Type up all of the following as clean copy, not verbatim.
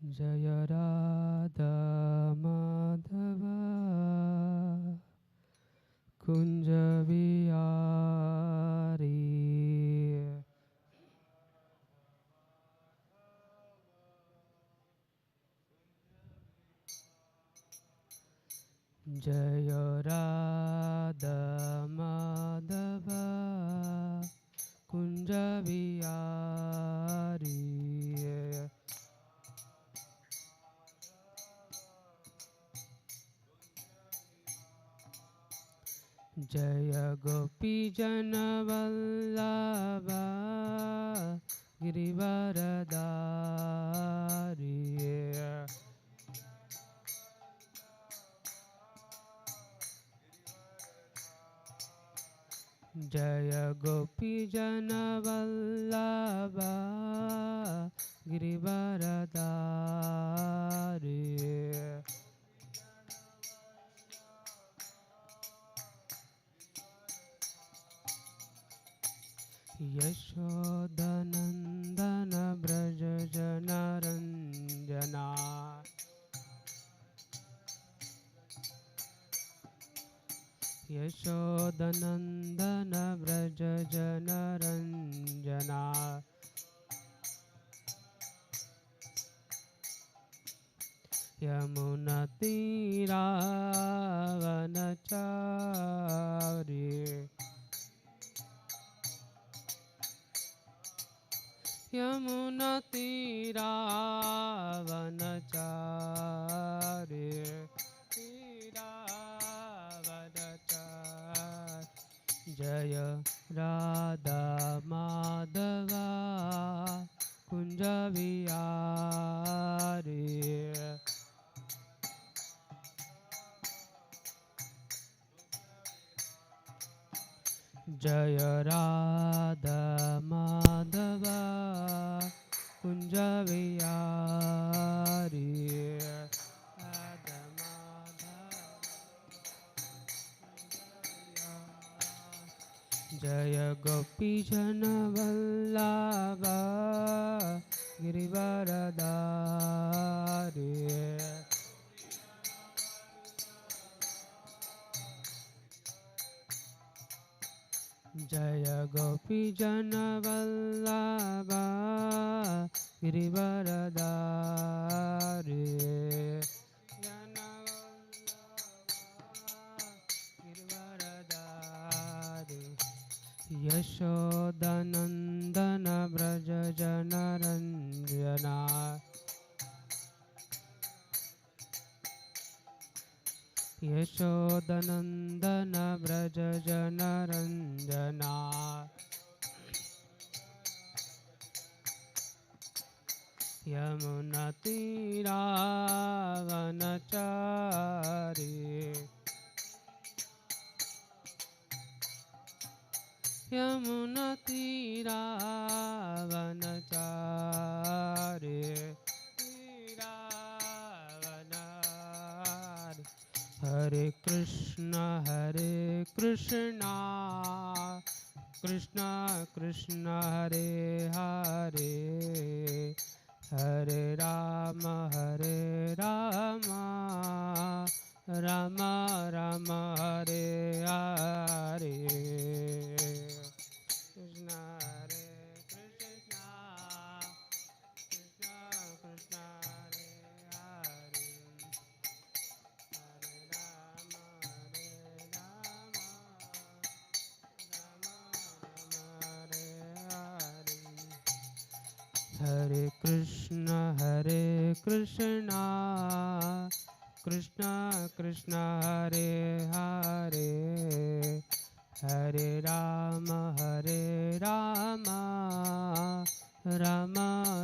जय राधा माधव कुंज विहारी जय राधा माधव कुंज विहारी जय गोपी जन वल्लभ गिरिवरधारी जय गोपी जन वल्लभ गिरिवरधारी यशोदनंदन ब्रज जनरंजना यशोदनंदन ब्रज जनरंजना यमुना तीरावनचारी यमुना तीरावनचारी जय राधा माधव कुंज विहारी जय राधा माधव कुंज विहारी जय गोपी जन वल्लभ गिरिवरधारी जय गोपी जन वल्लभ गिरिवरधारी यशोदनंदन ब्रज जनरंजना यशोदनंदन ब्रज जनरंजना यमुना तीरावनचारी यमुना तीरावनचारी हरे कृष्णा कृष्णा कृष्णा हरे हरे हरे राम राम राम हरे हरे कृष्णा हरे Krishna Krishna Krishna Hare Hare Hare Ram Ram Hare Hare Hare Krishna Krishna Krishna Hare Hare Hare Ram Ram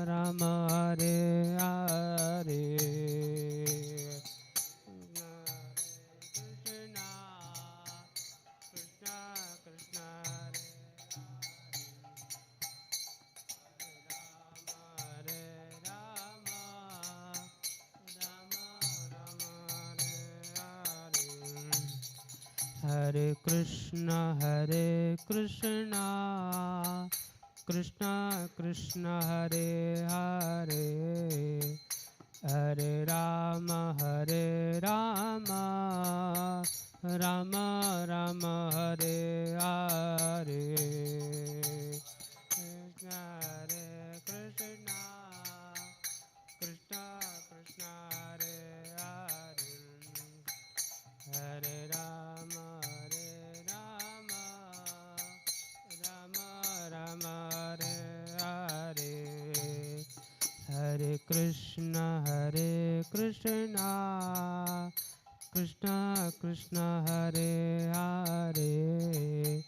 Ram Hare Hare Krishna Krishna Krishna Hare Hare Ram Ram Ram Hare Hare Hare Krishna Krishna Krishna Hare Hare Hare Rama, Rama Rama, Hare Hare. Krishna Hare Krishna, Krishna Krishna, Hare Hare. Hare Rama, Rama Rama, Hare Hare. Hare Krishna, Krishna Krishna, Hare Hare.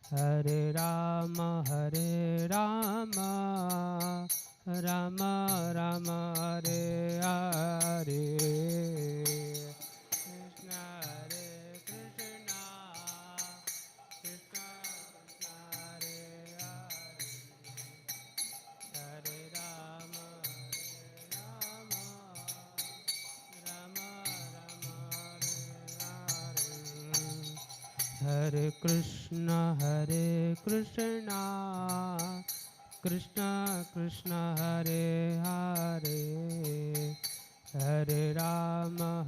Hare Rama, Rama Rama, Hare Hare. Krishna Hare Krishna, Krishna Krishna, Hare Hare. Hare Rama,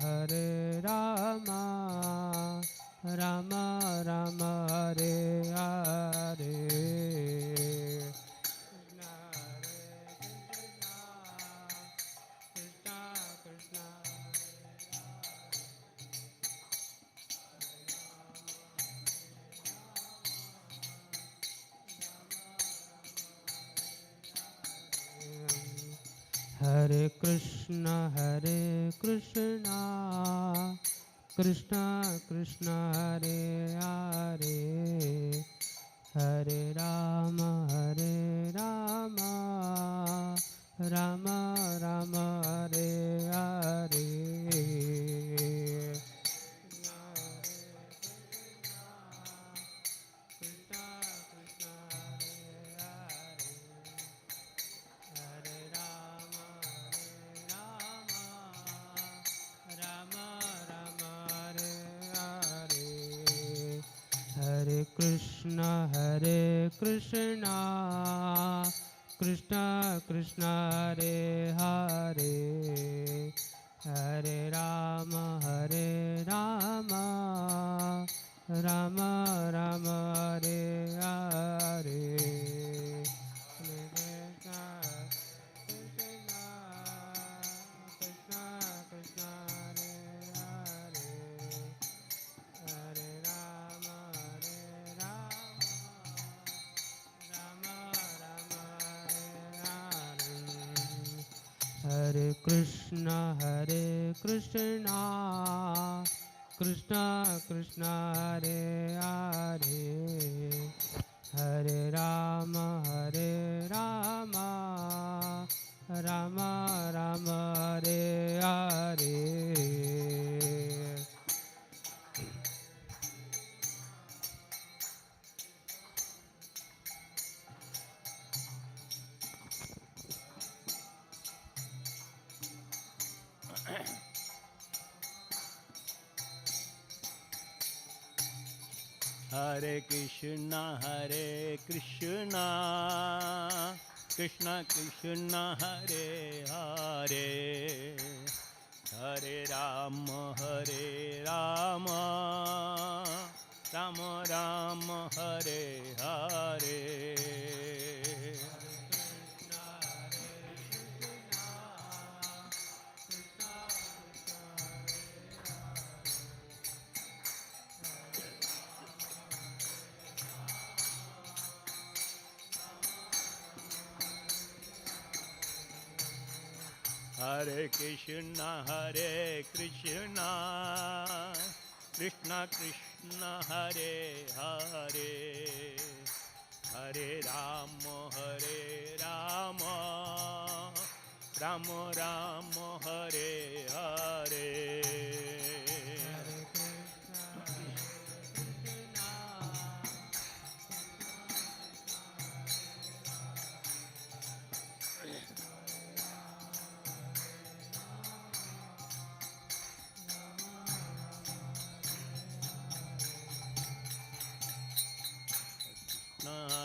Rama Rama, Hare Hare. Hare Krishna, Krishna Krishna, Hare Hare. Hare Rama, Rama Rama, Hare Hare. Krishna Hare Krishna, Krishna Hare Krishna, Krishna Krishna, Hare Hare. Hare Rama, Rama Rama, Hare Hare. Krishna Krishna, Hare Hare. Hare Rama, Rama Rama, Hare Hare. Hare Krishna, Krishna Krishna, Hare Hare. Hare Rama, Rama Rama, Hare Hare. Krishna Krishna, Hare Hare. Hare Rama, Rama Rama, Hare Hare. Hare Krishna, Krishna Krishna, Hare Hare. Hare Rama, Rama Rama, Hare Hare. Hare Krishna, Krishna Krishna, Hare Hare. Hare Rama, Rama Rama, Hare Hare. Hare Krishna, Krishna Krishna, Hare Hare. Hare Rama, Rama Rama, Hare Hare.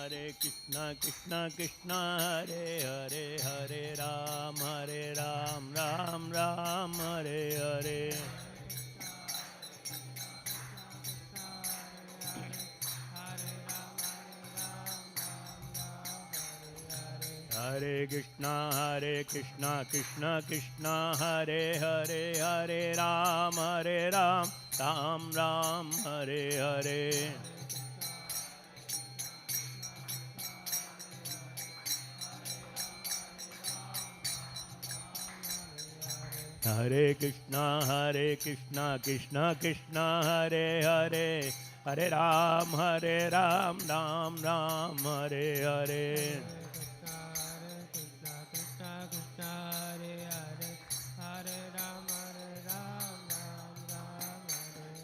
Hare Krishna, Krishna Krishna, Hare Hare, Hare Ram, Ram Ram, Hare Hare. Hare Krishna, Krishna Krishna, Hare Hare, Hare Ram, Ram Ram, Hare Hare. Hare Krishna, Krishna Krishna, Hare Hare, Hare Ram, Ram Ram, Hare Hare.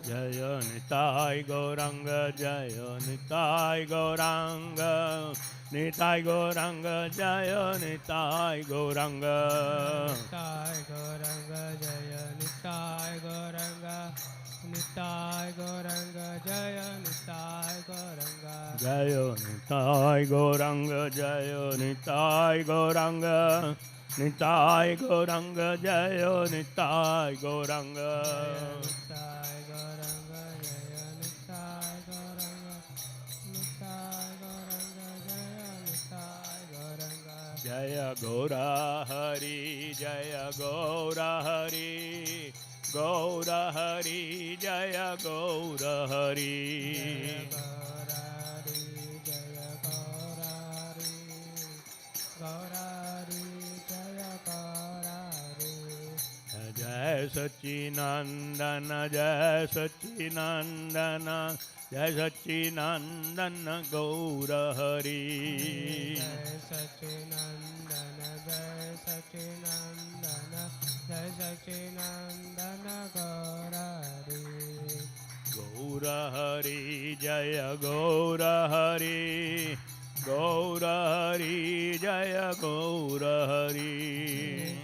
Jaya Nitai Gauranga, Jaya Nitai Gauranga, Nitai Gauranga, Jaya Nitai Gauranga. Nitai Gauranga, Jaya Nitai Gauranga, Nitai Gauranga, Jaya Nitai Gauranga. Jaya Nitai Gauranga, Jaya Nitai Gauranga, Nitai Gauranga, Jaya Nitai Gauranga. Jaya Gaura Hari, Jaya Gaura Hari, Gaura Hari, Jaya Gaura Hari. Jai Sachinandana, Jai Sachinandana, Jai Sachinandana, Gaura Hari. Jai Sachinandana, Jai Sachinandana, Jai Sachinandana, Gaura Hari. Gaura Hari, Jaya Gaura Hari, Gaura Hari, Jaya Gaura Hari.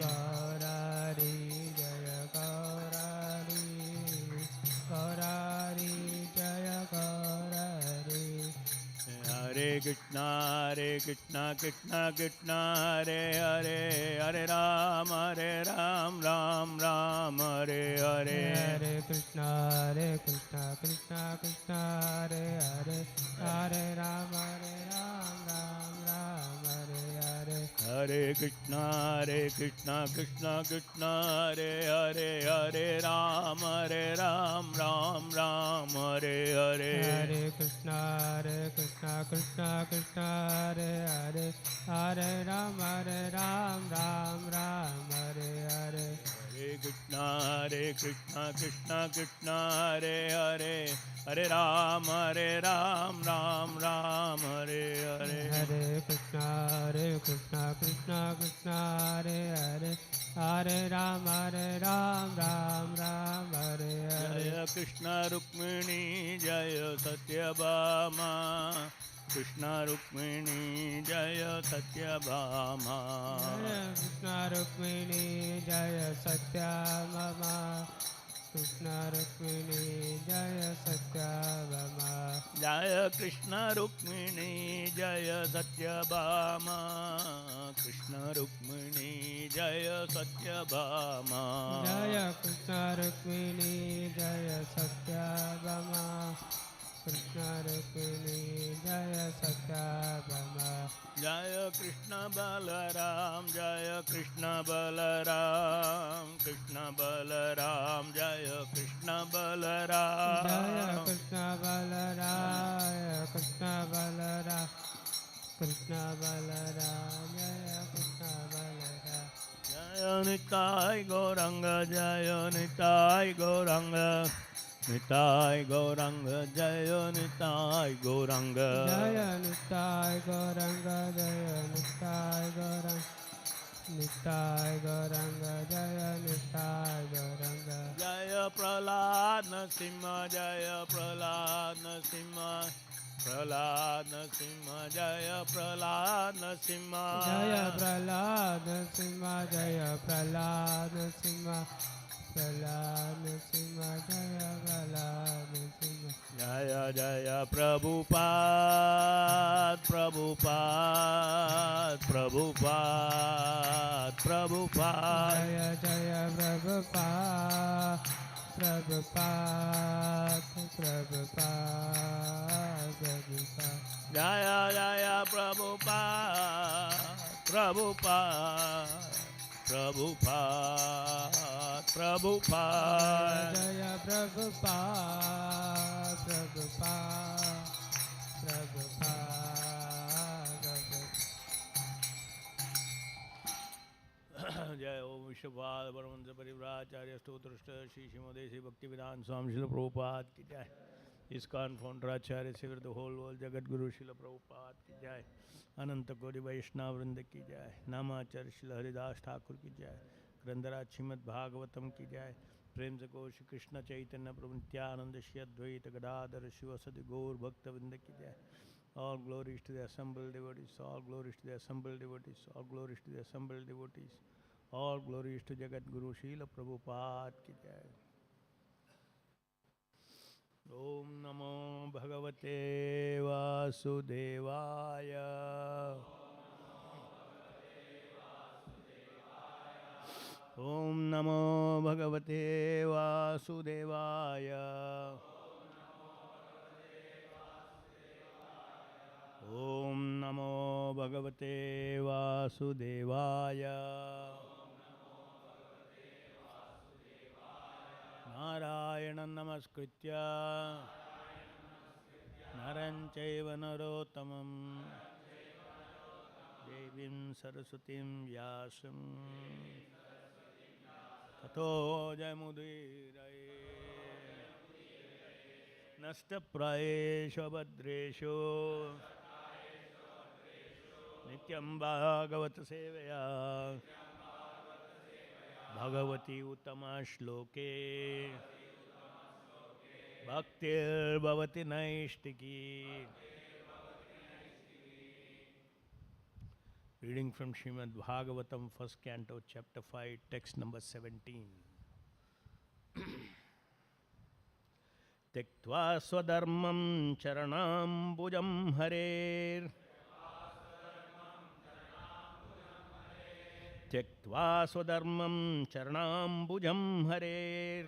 Hare Krishna, Krishna Krishna, Hare Hare, Hare Ram, Ram Ram, Hare Hare. Hare Krishna, Krishna Krishna, Hare Hare, Hare Ram, Ram Ram, Hare Hare. Hare Krishna, Krishna Krishna, Hare Hare, Hare Ram, Ram Ram, Hare Hare. Hare Krishna, Krishna Krishna, Hare Hare, Hare Ram, Ram Ram, Hare Hare. Hare Krishna, Krishna Krishna, Hare Hare, Hare Ram, Ram Ram, Hare Hare. Hare Krishna, Krishna Krishna, Hare Hare, Hare Ram, Ram Ram, Hare Hare. Jaya Krishna Rukmini, Jaya Satyabhama, Krishna Rukmini, Jaya Satyabhama. Jaya Krishna Rukmini, Jaya Satyabhama, Krishna Rukmini, Jaya Satyabhama. Jaya Krishna Rukmini, Jaya Satyabhama, Krishna Rukmini, Jaya Satyabhama. Jaya Krishna Rukmini, Jaya Satyabhama, Krishna Rukmini, Jaya Satyabhama. Jaya Krishna Balaram, Jaya Krishna Balaram, Krishna Balaram, Jaya Krishna Balaram. Jaya Krishna Balaram, Krishna Balaram, Krishna Balaram, Jaya Krishna Balaram. Jaya Nitai Gauranga, Jaya Nitai Gauranga, Nitai Gauranga, Jaya Nitai Gauranga. Jaya Nitai Gauranga, Jaya Nitai Gauranga, Nitai Gauranga, Jaya Nitai Gauranga. Jaya Prahlad Nasimha, Jaya Prahlad Nasimha, Prahlad Nasimha, Jaya Prahlad Nasimha. Jaya Prahlad Nasimha, Jaya Prahlad Nasimha, Prahlad Nasimha, Jaya Prahlad Nasimha. Jaya Jaya Prabhupada, Prabhupada, Prabhupada, Prabhupada. Jaya Jaya Prabhupada, Prabhupada, Prabhupada, Prabhupada. Jaya Jaya Prabhupada, Prabhupada, Prabhupada, Prabhupada. Jaya Prabhupada, Prabhupada, Prabhupada. जय ओम विश्वपाद परमहंस परिव्राचार्य स्तोत्रष्ट श्री श्रीमदेशी भक्ति विधान स्वामी शिल प्रभुपाद की जय। ISKCON founder आचार्य सिविर the whole world Jagat Guru शिल प्रभुपाद की जय। अनंत कोटि वैष्णव वृंद की जय। नामाचार्य शिल हरिदास ठाकुर की जय। ग्रंथराज श्रीमद्-भागवतम की जय। प्रेम से गो श्री कृष्ण चैतन्य प्रभु नित्यानंद श्री अद्वैत गदाधर शिवसदि गौर भक्त वृंद की जय। All glories to the assembled devotees, all glories to the assembled devotees, all glories to the assembled devotees, all glories to Jagat Guru Srila Prabhupada ki jai. Om Namo Bhagavate Vasudevaya. Om Namo Bhagavate Vasudevaya. Om Namo Bhagavate Vasudevaya. Narayanam Namaskritya Naram Chaiva Narottamam Devim Saraswatim Vyasam Tato Jayamudiraye Nashtaprayeshu Abhadreshu Nityam Bhagavata Sevaya Bhagavati Uttama Shloke Bhaktir Bhavati Naishtiki. Reading from Srimad-Bhagavatam, first canto, chapter 5, text number 17. Tektva swadharmam charanam bhujam harer. Tektva swadharmam charanam bhujam harer.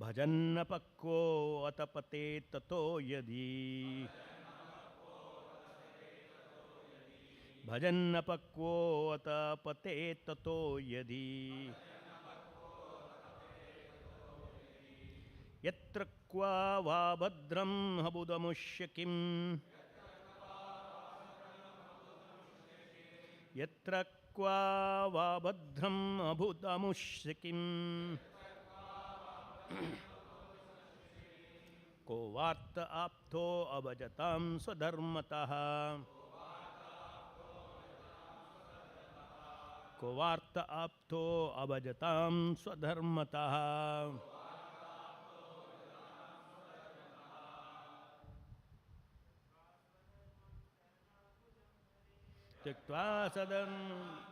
Bhajanna pakko atapate tato yadi. Bhajanna pakko atapate tato yadi. Yatra kva va bhadram habudamushyakim. Yatra kva va bhadram habudamushyakim. Ko varta apto abhajatam swadharmataha. Ko varta apto abhajatam swadharmataha. Tektva sadharmam.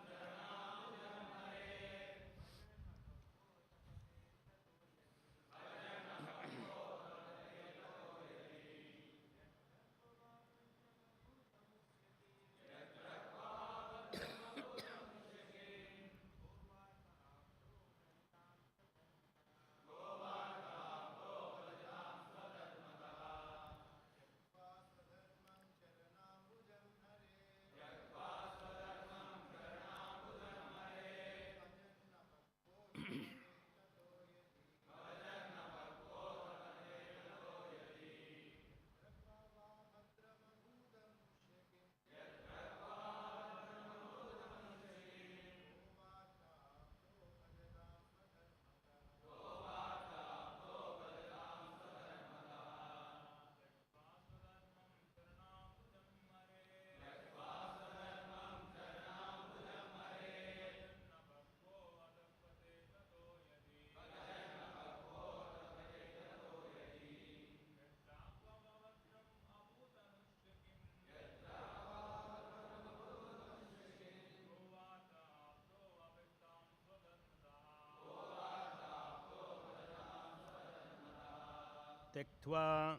Tektva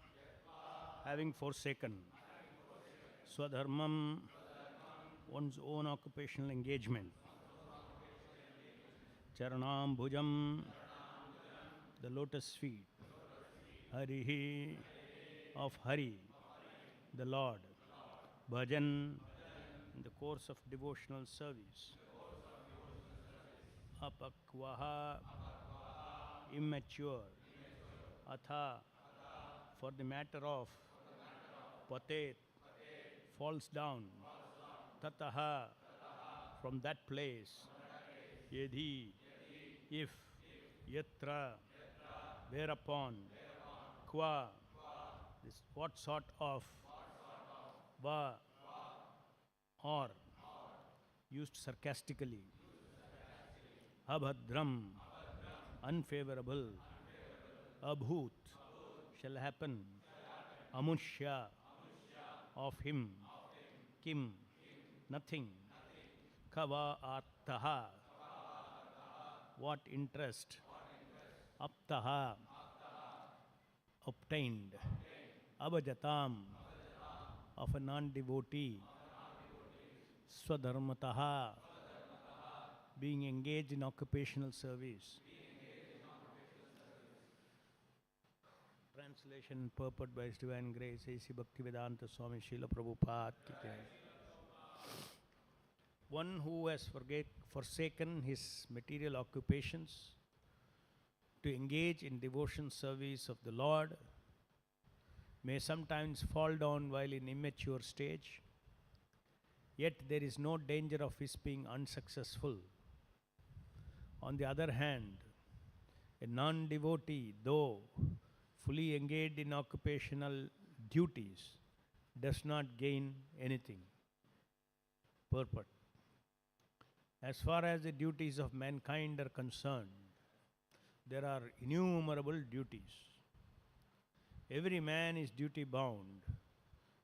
having forsaken Swadharmam, one's own occupational engagement, Charanam Bhujam, the lotus feet, Harihi, of Hari, the Lord, Bhajan, in the course of devotional service, Apakvaha, immature, Atha, for the matter of, Patet, falls down, Tataha, from that place, Yedhi, if, Yatra, whereupon, Kwa, this what sort of, Va, or, used sarcastically, Abhadram, unfavorable, Abhut, shall happen, Amushya, of him, Kim, nothing, Kava Artaha, what interest, Aptaha, obtained, Abhajatam, of a non-devotee, Swadharmataha, being engaged in occupational service. Translation and purport by His Divine Grace, A.C. Bhaktivedanta Swami Srila Prabhupada ki jai. One who has forsaken his material occupations to engage in devotion service of the Lord may sometimes fall down while in immature stage, yet there is no danger of his being unsuccessful. On the other hand, a non-devotee, though fully engaged in occupational duties, does not gain anything. Purport. As far as the duties of mankind are concerned, there are innumerable duties. Every man is duty bound,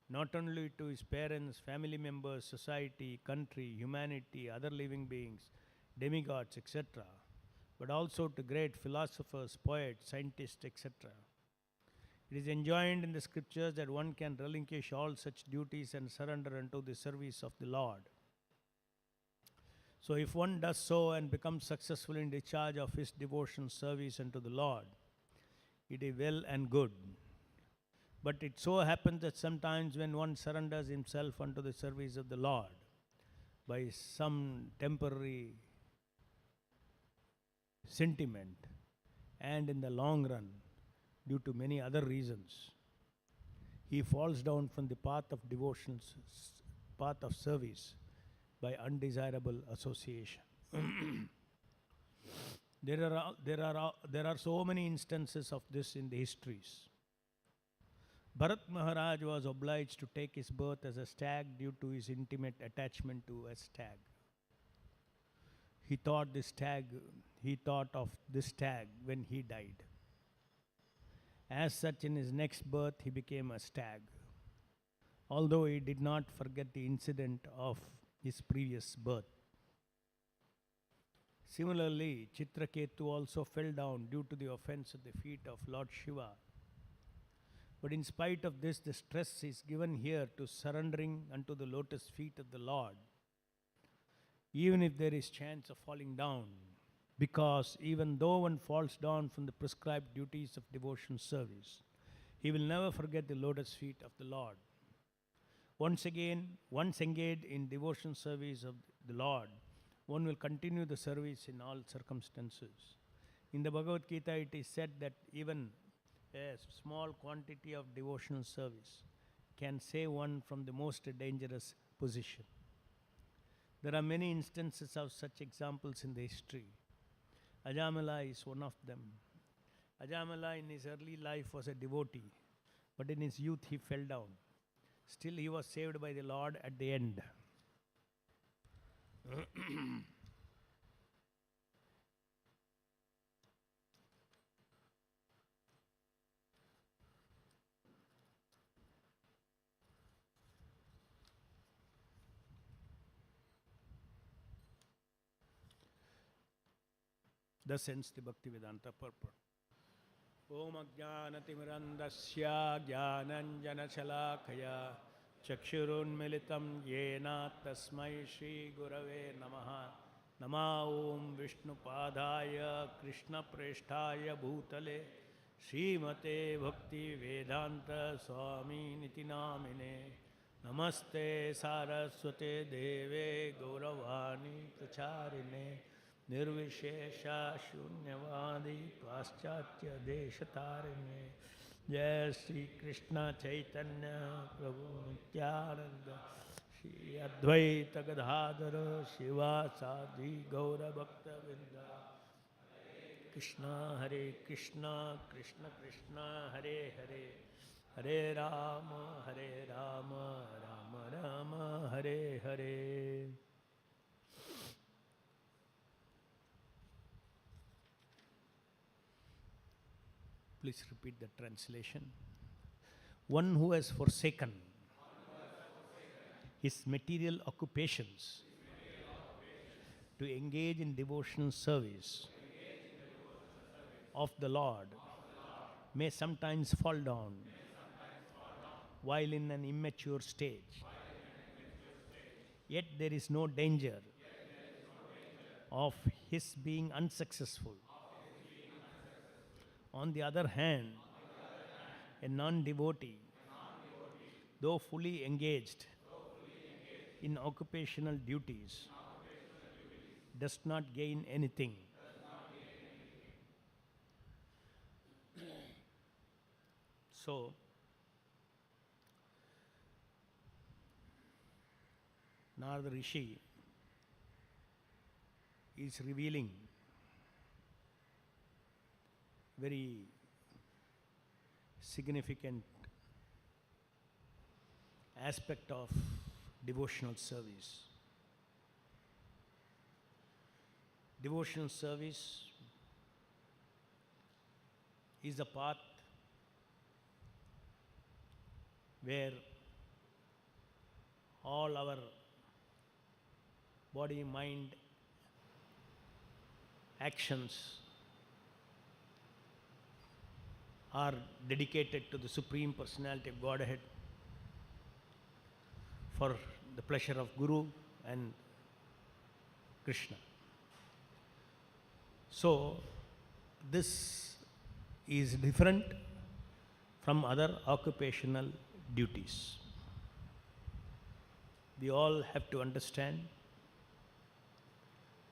not only to his parents, family members, society, country, humanity, other living beings, demigods, etc., but also to great philosophers, poets, scientists, etc. It is enjoined in the scriptures that one can relinquish all such duties and surrender unto the service of the Lord. So if one does so and becomes successful in discharge of his devotion service unto the Lord, it is well and good. But it so happens that sometimes when one surrenders himself unto the service of the Lord by some temporary sentiment, and in the long run, due to many other reasons, he falls down from the path of devotion, path of service, by undesirable association. There are so many instances of this in the histories. Bharat Maharaj was obliged to take his birth as a stag due to his intimate attachment to a stag. He thought of this stag when he died. As such, in his next birth, he became a stag, although he did not forget the incident of his previous birth. Similarly, Chitraketu also fell down due to the offense at the feet of Lord Shiva. But in spite of this, the stress is given here to surrendering unto the lotus feet of the Lord, even if there is chance of falling down, because even though one falls down from the prescribed duties of devotion service, he will never forget the lotus feet of the Lord. Once engaged in devotion service of the Lord, one will continue the service in all circumstances. In the Bhagavad-gita, it is said that even a small quantity of devotional service can save one from the most dangerous position. There are many instances of such examples in the history. Ajamala is one of them. Ajamala in his early life was a devotee, but in his youth he fell down. Still he was saved by the Lord at the end. Thus ends the Bhaktivedanta purport. Om Ajnanatimirandasya Jnananjanachalakaya Chakshurunmilitam Yena Tasmai Shri Gurave Namaha Nama Om Vishnupadaya Krishna Presthaya Bhutale Srimate Bhakti Vedanta Swami Niti Namine Namaste Saraswate Deve Gauravani Pracharine Nirvishesha Shunyavadi Paschatya Deshatarine Jai Sri Krishna Chaitanya Prabhu Nityananda Shri Advaita Gadadhara Shiva Sadi Gaura Bhakta Vrinda Krishna Hare Krishna Krishna Krishna Hare Hare Hare Rama Rama Rama Hare Hare. Please repeat the translation. One who has forsaken his material occupations to engage in devotional service of the Lord may sometimes fall down while in an immature stage. Yet there is no danger of his being unsuccessful. On the other hand, a non-devotee, though fully engaged in occupational duties, does not gain anything. So, Narada Rishi is revealing very significant aspect of devotional service. Devotional service is the path where all our body, mind, actions are dedicated to the Supreme Personality of Godhead for the pleasure of Guru and Krishna. So, this is different from other occupational duties. We all have to understand,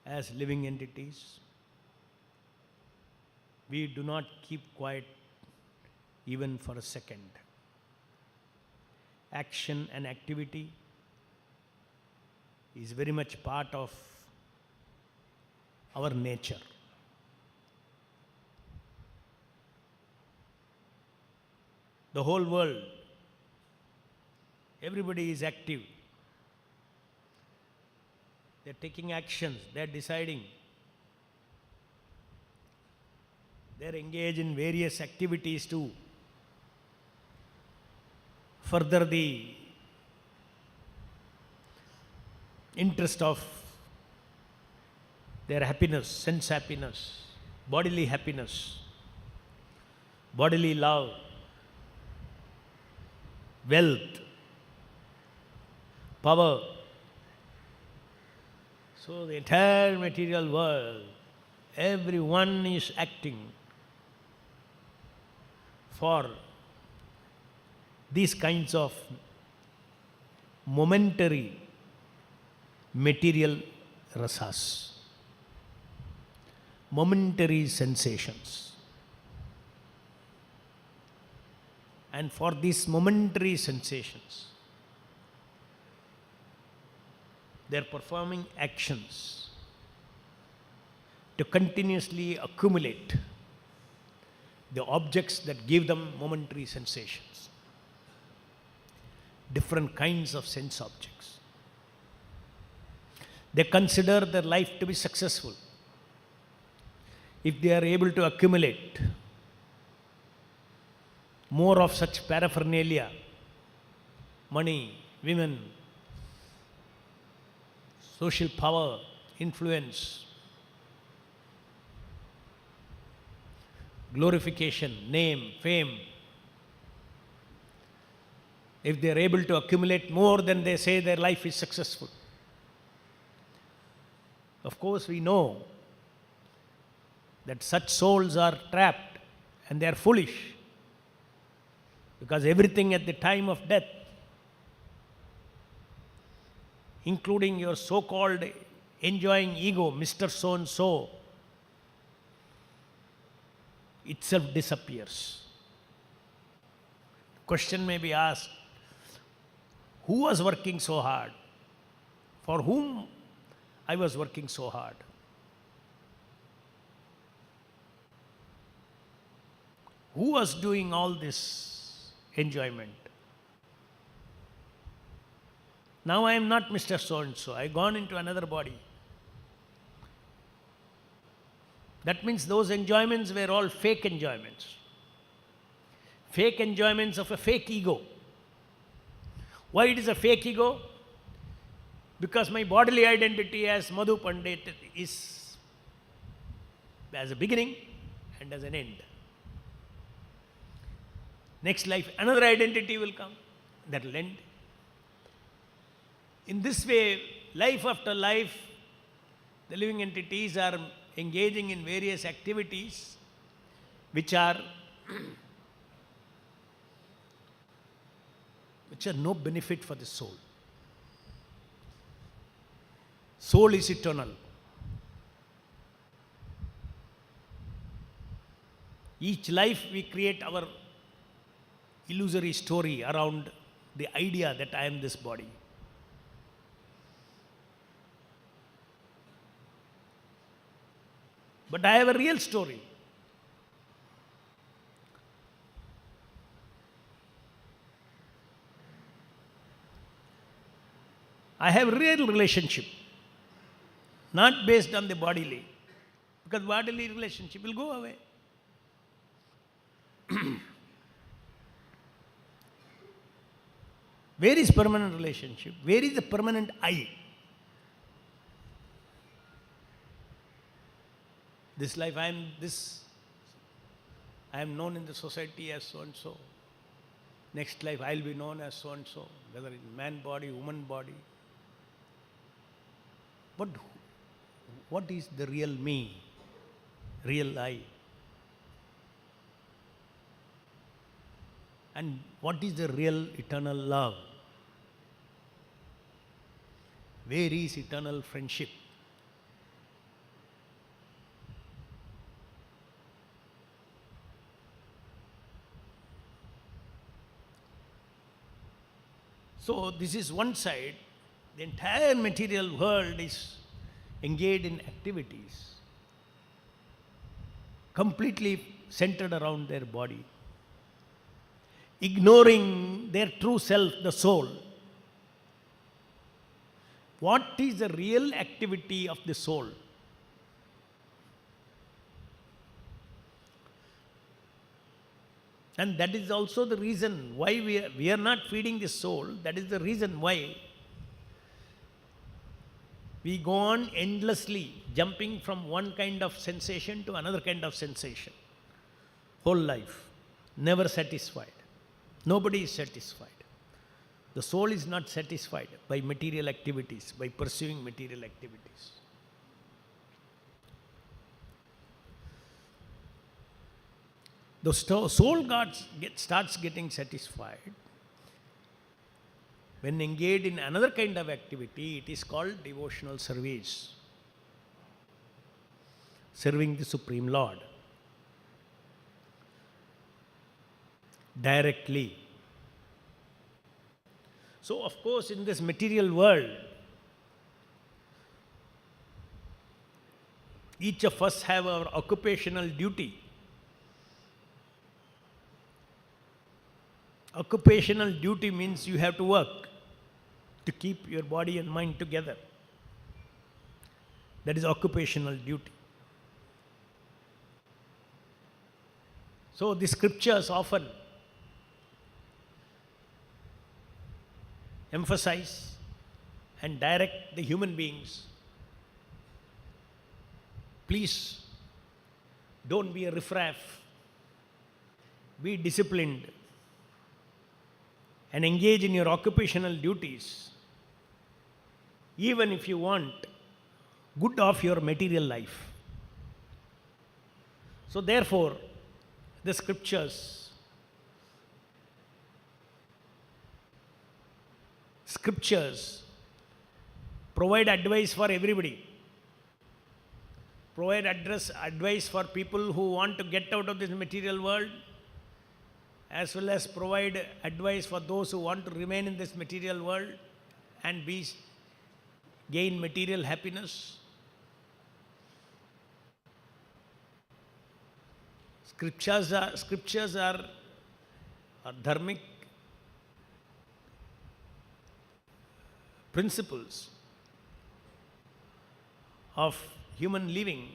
as living entities, we do not keep quiet even for a second. Action and activity is very much part of our nature. The whole world, everybody is active. They're taking actions, they're deciding. They're engaged in various activities to further the interest of their happiness, sense happiness, bodily love, wealth, power. So the entire material world, everyone is acting for these kinds of momentary material rasas, momentary sensations. And for these momentary sensations, they are performing actions to continuously accumulate the objects that give them momentary sensations, different kinds of sense objects. They consider their life to be successful if they are able to accumulate more of such paraphernalia, money, women, social power, influence. glorification, name, fame. If they are able to accumulate more, then they say their life is successful. Of course, we know that such souls are trapped and they are foolish, because everything at the time of death, including your so-called enjoying ego, Mr. So-and-so, itself disappears. Question may be asked, who was working so hard? For whom I was working so hard? Who was doing all this enjoyment? Now I am not Mr. So-and-so. I have gone into another body. That means those enjoyments were all fake enjoyments. Fake enjoyments of a fake ego. Why it is a fake ego? Because my bodily identity as Madhu Pandita is as a beginning and as an end. Next life, another identity will come, that will end. In this way, life after life, the living entities are engaging in various activities which are no benefit for the soul. Soul is eternal. Each life we create our illusory story around the idea that I am this body. But I have a real story. I have a real relationship, not based on the bodily, because bodily relationship will go away. Where is permanent relationship? Where is the permanent I? This life I am known in the society as so and so. Next life I will be known as so and so, whether in man body, woman body. But what is the real me, real I? And what is the real eternal love? Where is eternal friendship? So this is one side. The entire material world is engaged in activities completely centered around their body, ignoring their true self, the soul. What is the real activity of the soul? And that is also the reason why we are not feeding the soul. That is the reason why we go on endlessly jumping from one kind of sensation to another kind of sensation. Whole life, never satisfied. Nobody is satisfied. The soul is not satisfied by material activities, by pursuing material activities. The soul starts getting satisfied when engaged in another kind of activity. It is called devotional service, serving the Supreme Lord directly. So, of course, in this material world, each of us have our occupational duty. Occupational duty means you have to work to keep your body and mind together. That is occupational duty. So the scriptures often emphasize and direct the human beings. Please don't be a riffraff. be disciplined, and engage in your occupational duties, even if you want good of your material life. So therefore, the scriptures provide advice for everybody. Provide advice for people who want to get out of this material world, as well as provide advice for those who want to remain in this material world and gain material happiness. Scriptures are dharmic principles of human living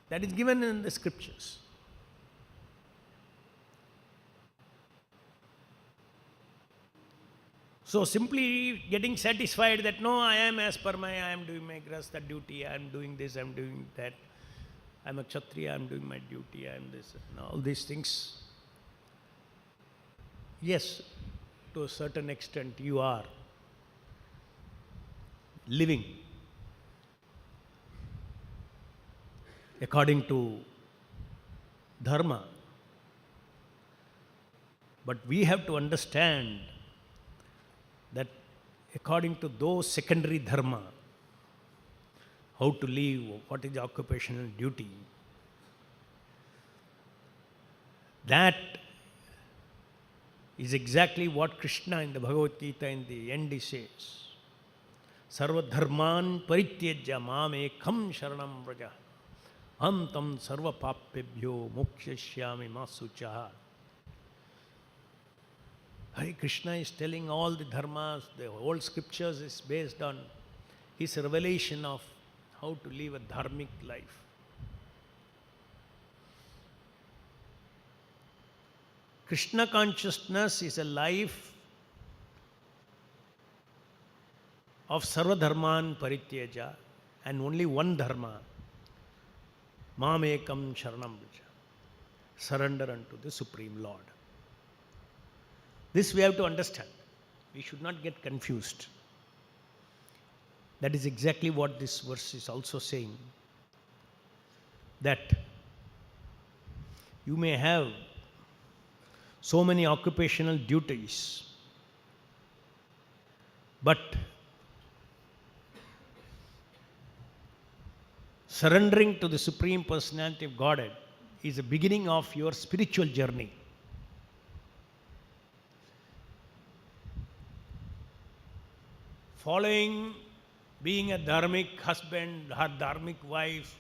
that is given in the scriptures. So simply getting satisfied that no, I am doing my grasta duty, I am doing this, I am doing that, I am a Kshatriya, I am doing my duty, I am this, and all these things. Yes, to a certain extent you are living according to Dharma. But we have to understand that according to those secondary Dharma, how to live, what is the occupational duty, that is exactly what Krishna in the Bhagavad-gita in the end he says, Sarva dharman parityajya mam ekam sharanam vraja antam sarva papebhyo mokshashyami masuchaha. Hare Krishna is telling all the dharmas, the whole scriptures is based on his revelation of how to live a dharmic life. Krishna consciousness is a life of sarva dharman parityaja, and only one dharma, mam ekam sharanam vraja, surrender unto the Supreme Lord. This we have to understand. We should not get confused. That is exactly what this verse is also saying. That you may have so many occupational duties, but surrendering to the Supreme Personality of Godhead is the beginning of your spiritual journey. Following being a dharmic husband, her dharmic wife,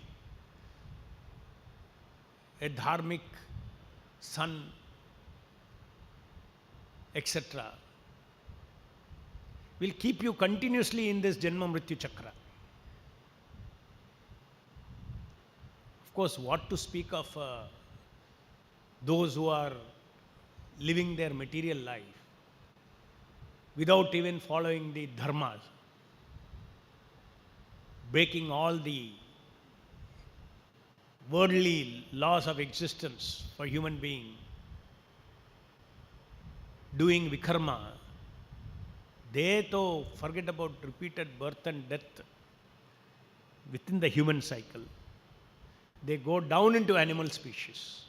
a dharmic son, etc., will keep you continuously in this Janma Mrityu Chakra. Of course, what to speak of those who are living their material life without even following the dharmas, breaking all the worldly laws of existence for human being, doing vikarma. They though forget about repeated birth and death within the human cycle. They go down into animal species.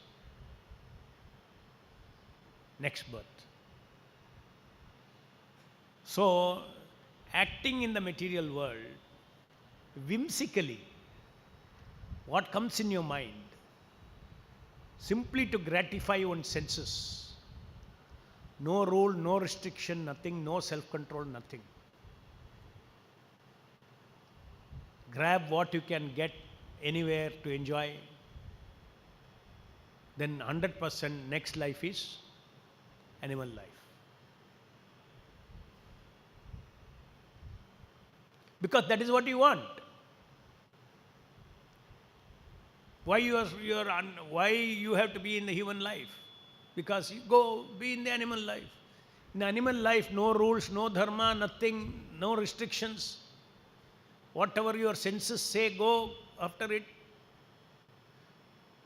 Next birth. So, acting in the material world, whimsically, what comes in your mind, simply to gratify your own senses. No rule, no restriction, nothing, no self-control, nothing. Grab what you can get anywhere to enjoy. Then 100% next life is animal life. Because that is what you want. Why you have to be in the human life? Because you go be in the animal life. In the animal life, no rules, no dharma, nothing, no restrictions. Whatever your senses say, go after it.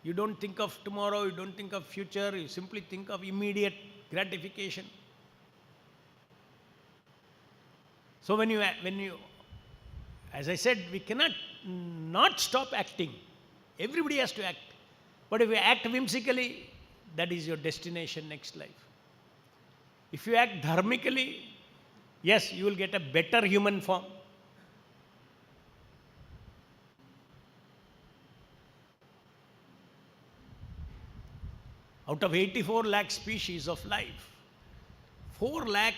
You don't think of tomorrow, you don't think of future, you simply think of immediate gratification. So when you, as I said, we cannot not stop acting. Everybody has to act. But if you act whimsically, that is your destination next life. If you act dharmically, yes, you will get a better human form. Out of 84 lakh species of life, 4 lakh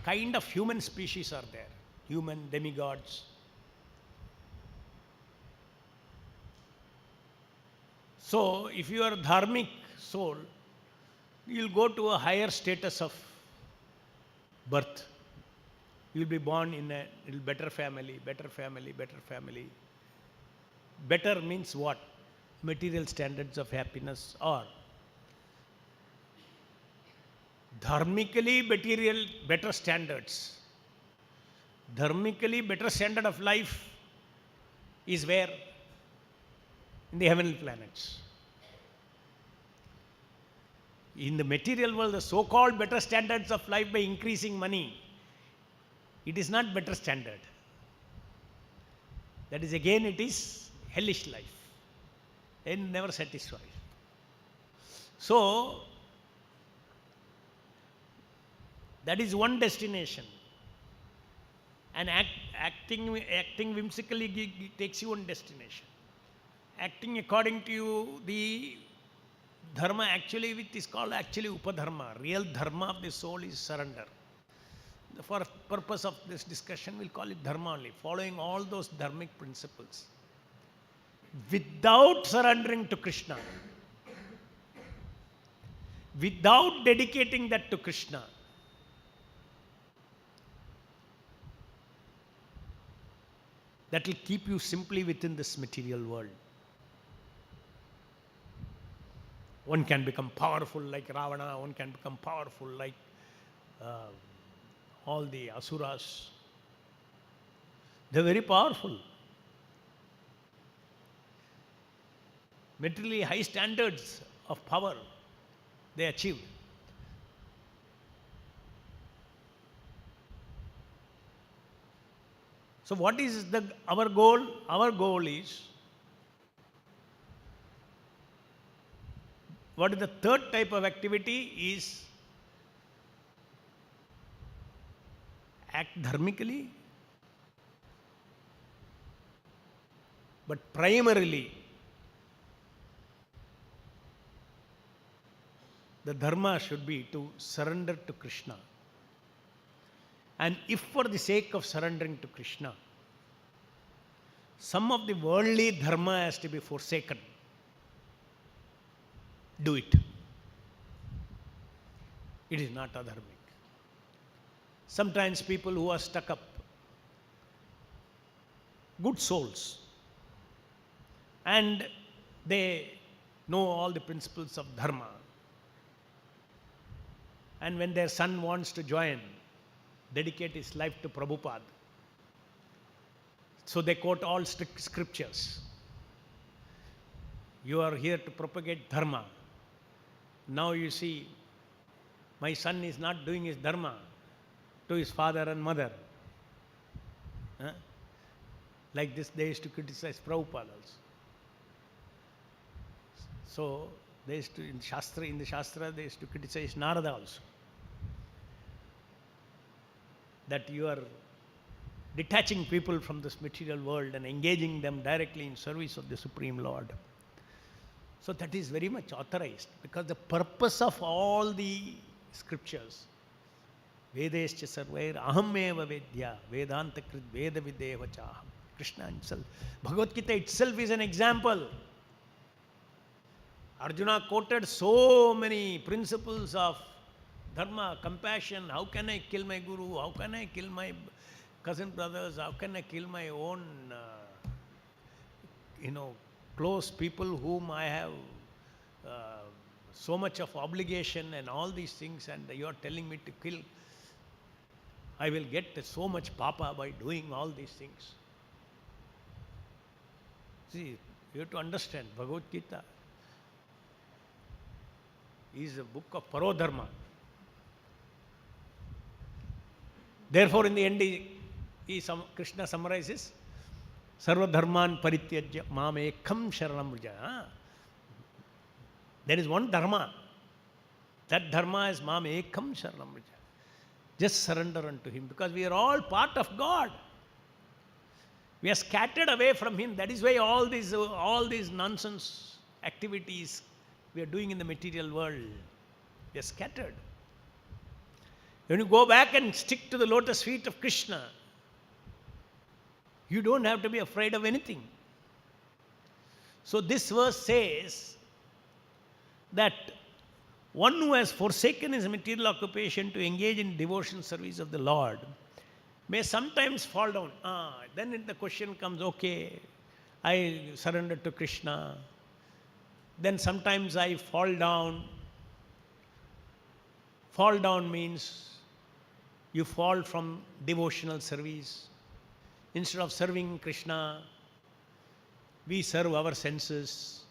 kind of human species are there. Human, demigods. So, if you are a dharmic soul, you will go to a higher status of birth. You will be born in a little better family, better family, better family. Better means what? Material standards of happiness, or dharmically material better standards. Dharmically better standard of life is where? In the heavenly planets. In the material world, the so-called better standards of life by increasing money, it is not better standard. That is again, it is hellish life. And never satisfied. So, that is one destination. And acting whimsically takes you one destination. Acting according to the dharma, actually, it is called actually upadharma. Real dharma of the soul is surrender. For purpose of this discussion, we'll call it dharma only. Following all those dharmic principles. Without surrendering to Krishna. Without dedicating that to Krishna. That will keep you simply within this material world. One can become powerful like Ravana, one can become powerful like all the asuras. They are very powerful. Materially high standards of power they achieved. So what is our goal? Our goal is, what is the third type of activity is act dharmically, but primarily the dharma should be to surrender to Krishna. And if for the sake of surrendering to Krishna, some of the worldly dharma has to be forsaken, do it. It is not adharmic. Sometimes people who are stuck up, good souls, and they know all the principles of dharma, and when their son wants to join, dedicate his life to Prabhupada, so they quote all strict scriptures. You are here to propagate dharma. Now you see, my son is not doing his dharma to his father and mother. Like this, they used to criticize Prabhupada also. So they used to, in the Shastra, they used to criticize Narada also. That you are detaching people from this material world and engaging them directly in service of the Supreme Lord. So that is very much authorized, because the purpose of all the scriptures, Vedescha sarvair ahameva vedya vedanta krit veda videva chaham. Krishna himself, Bhagavad-gita itself is an example. Arjuna quoted so many principles of dharma, compassion. How can I kill my guru? How can I kill my cousin brothers? How can I kill my own, close people whom I have so much of obligation and all these things, and you are telling me to kill. I will get so much papa by doing all these things. See, you have to understand Bhagavad-gita. is a book of Parodharma. Therefore, in the end, Krishna summarizes, Sarva dharman parityajya mam ekam sharanam vraja. There is one dharma. That dharma is mam ekam sharanam vraja. Just surrender unto him, because we are all part of God. We are scattered away from him. That is why all these nonsense activities we are doing in the material world, we are scattered. When you go back and stick to the lotus feet of Krishna, you don't have to be afraid of anything. So this verse says that one who has forsaken his material occupation to engage in devotion service of the Lord may sometimes fall down. Then the question comes, okay, I surrender to Krishna. Then sometimes I fall down. Fall down means you fall from devotional service. Instead of serving Krishna, we serve our senses.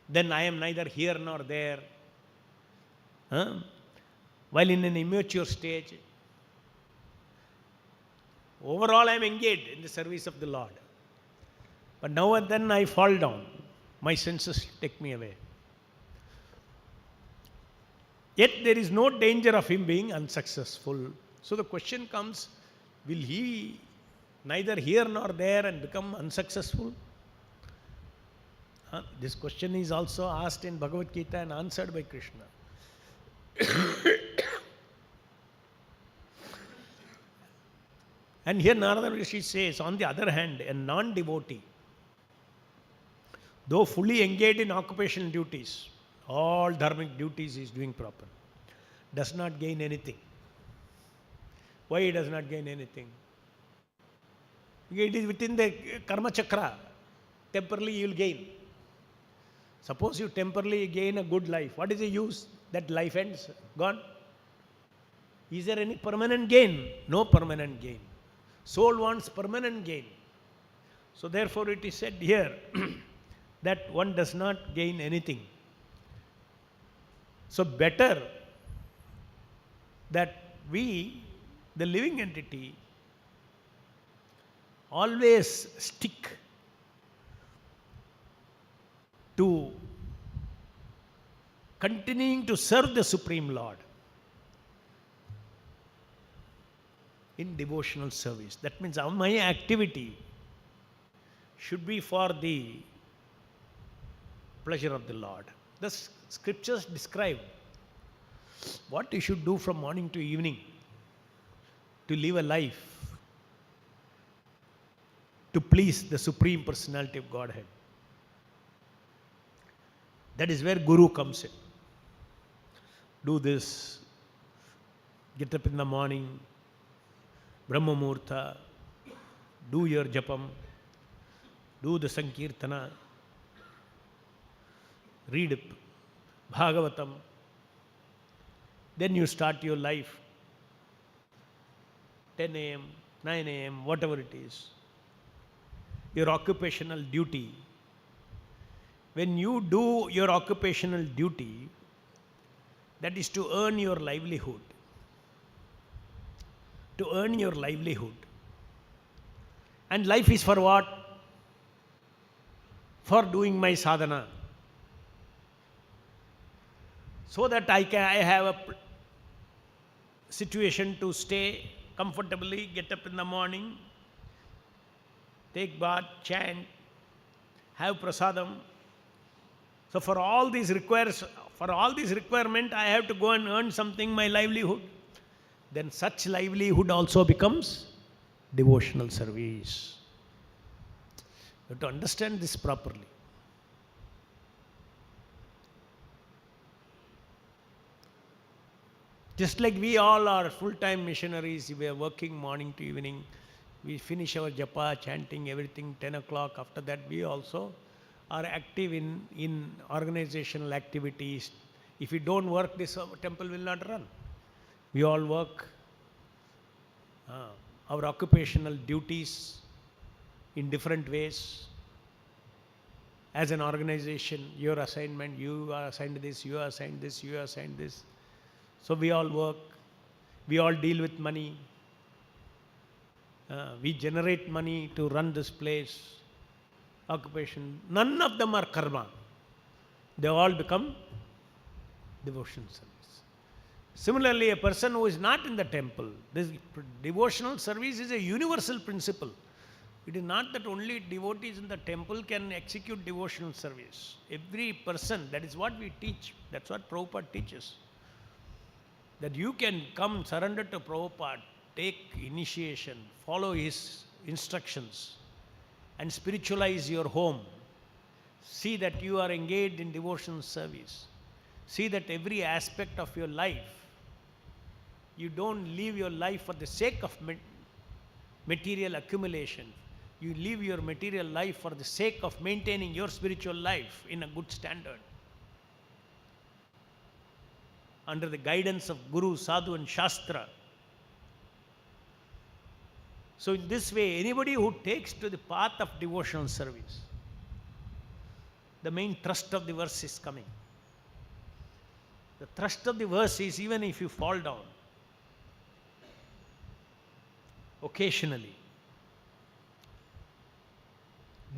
Then I am neither here nor there. While in an immature stage, overall I am engaged in the service of the Lord. But now and then I fall down. My senses take me away. Yet there is no danger of him being unsuccessful. So the question comes, will he neither here nor there and become unsuccessful? This question is also asked in Bhagavad-gita and answered by Krishna. And here Narada Rishi says, on the other hand, a non-devotee, though fully engaged in occupational duties, all dharmic duties is doing proper, does not gain anything. Why he does not gain anything? It is within the karma chakra. Temporarily you will gain. Suppose you temporarily gain a good life. What is the use? That life ends, gone. Is there any permanent gain? No permanent gain. Soul wants permanent gain. So therefore it is said here that one does not gain anything. So better that we, the living entity, always stick to continuing to serve the Supreme Lord in devotional service. That means my activity should be for the pleasure of the Lord. The scriptures describe what you should do from morning to evening to live a life to please the Supreme Personality of Godhead. That is where Guru comes in. Do this, get up in the morning, Brahma Muhurta, do your japam, do the Sankirtana, read Bhagavatam, then you start your life, 10 a.m., 9 a.m., whatever it is, your occupational duty. When you do your occupational duty, that is to earn your livelihood. To earn your livelihood. And life is for what? For doing my sadhana. So that I have a situation to stay comfortably, get up in the morning, take bath, chant, have prasadam. So for all these requirement, I have to go and earn something, my livelihood. Then such livelihood also becomes devotional service. You have to understand this properly. Just like we all are full-time missionaries, we are working morning to evening. We finish our japa, chanting, everything, 10 o'clock. After that, we also are active in organizational activities. If we don't work, this temple will not run. We all work our occupational duties in different ways. As an organization, your assignment, you are assigned this, you are assigned this, you are assigned this. So we all work, we all deal with money. We generate money to run this place, occupation. None of them are karma. They all become devotional service. Similarly, a person who is not in the temple, this devotional service is a universal principle. It is not that only devotees in the temple can execute devotional service. Every person, that is what we teach. That's what Prabhupada teaches. That you can come, surrender to Prabhupada, take initiation, follow his instructions, and spiritualize your home. See that you are engaged in devotional service. See that every aspect of your life, you don't live your life for the sake of material accumulation. You live your material life for the sake of maintaining your spiritual life in a good standard, under the guidance of Guru, Sadhu and Shastra. So in this way, anybody who takes to the path of devotional service, the main thrust of the verse is coming. The thrust of the verse is, even if you fall down, occasionally,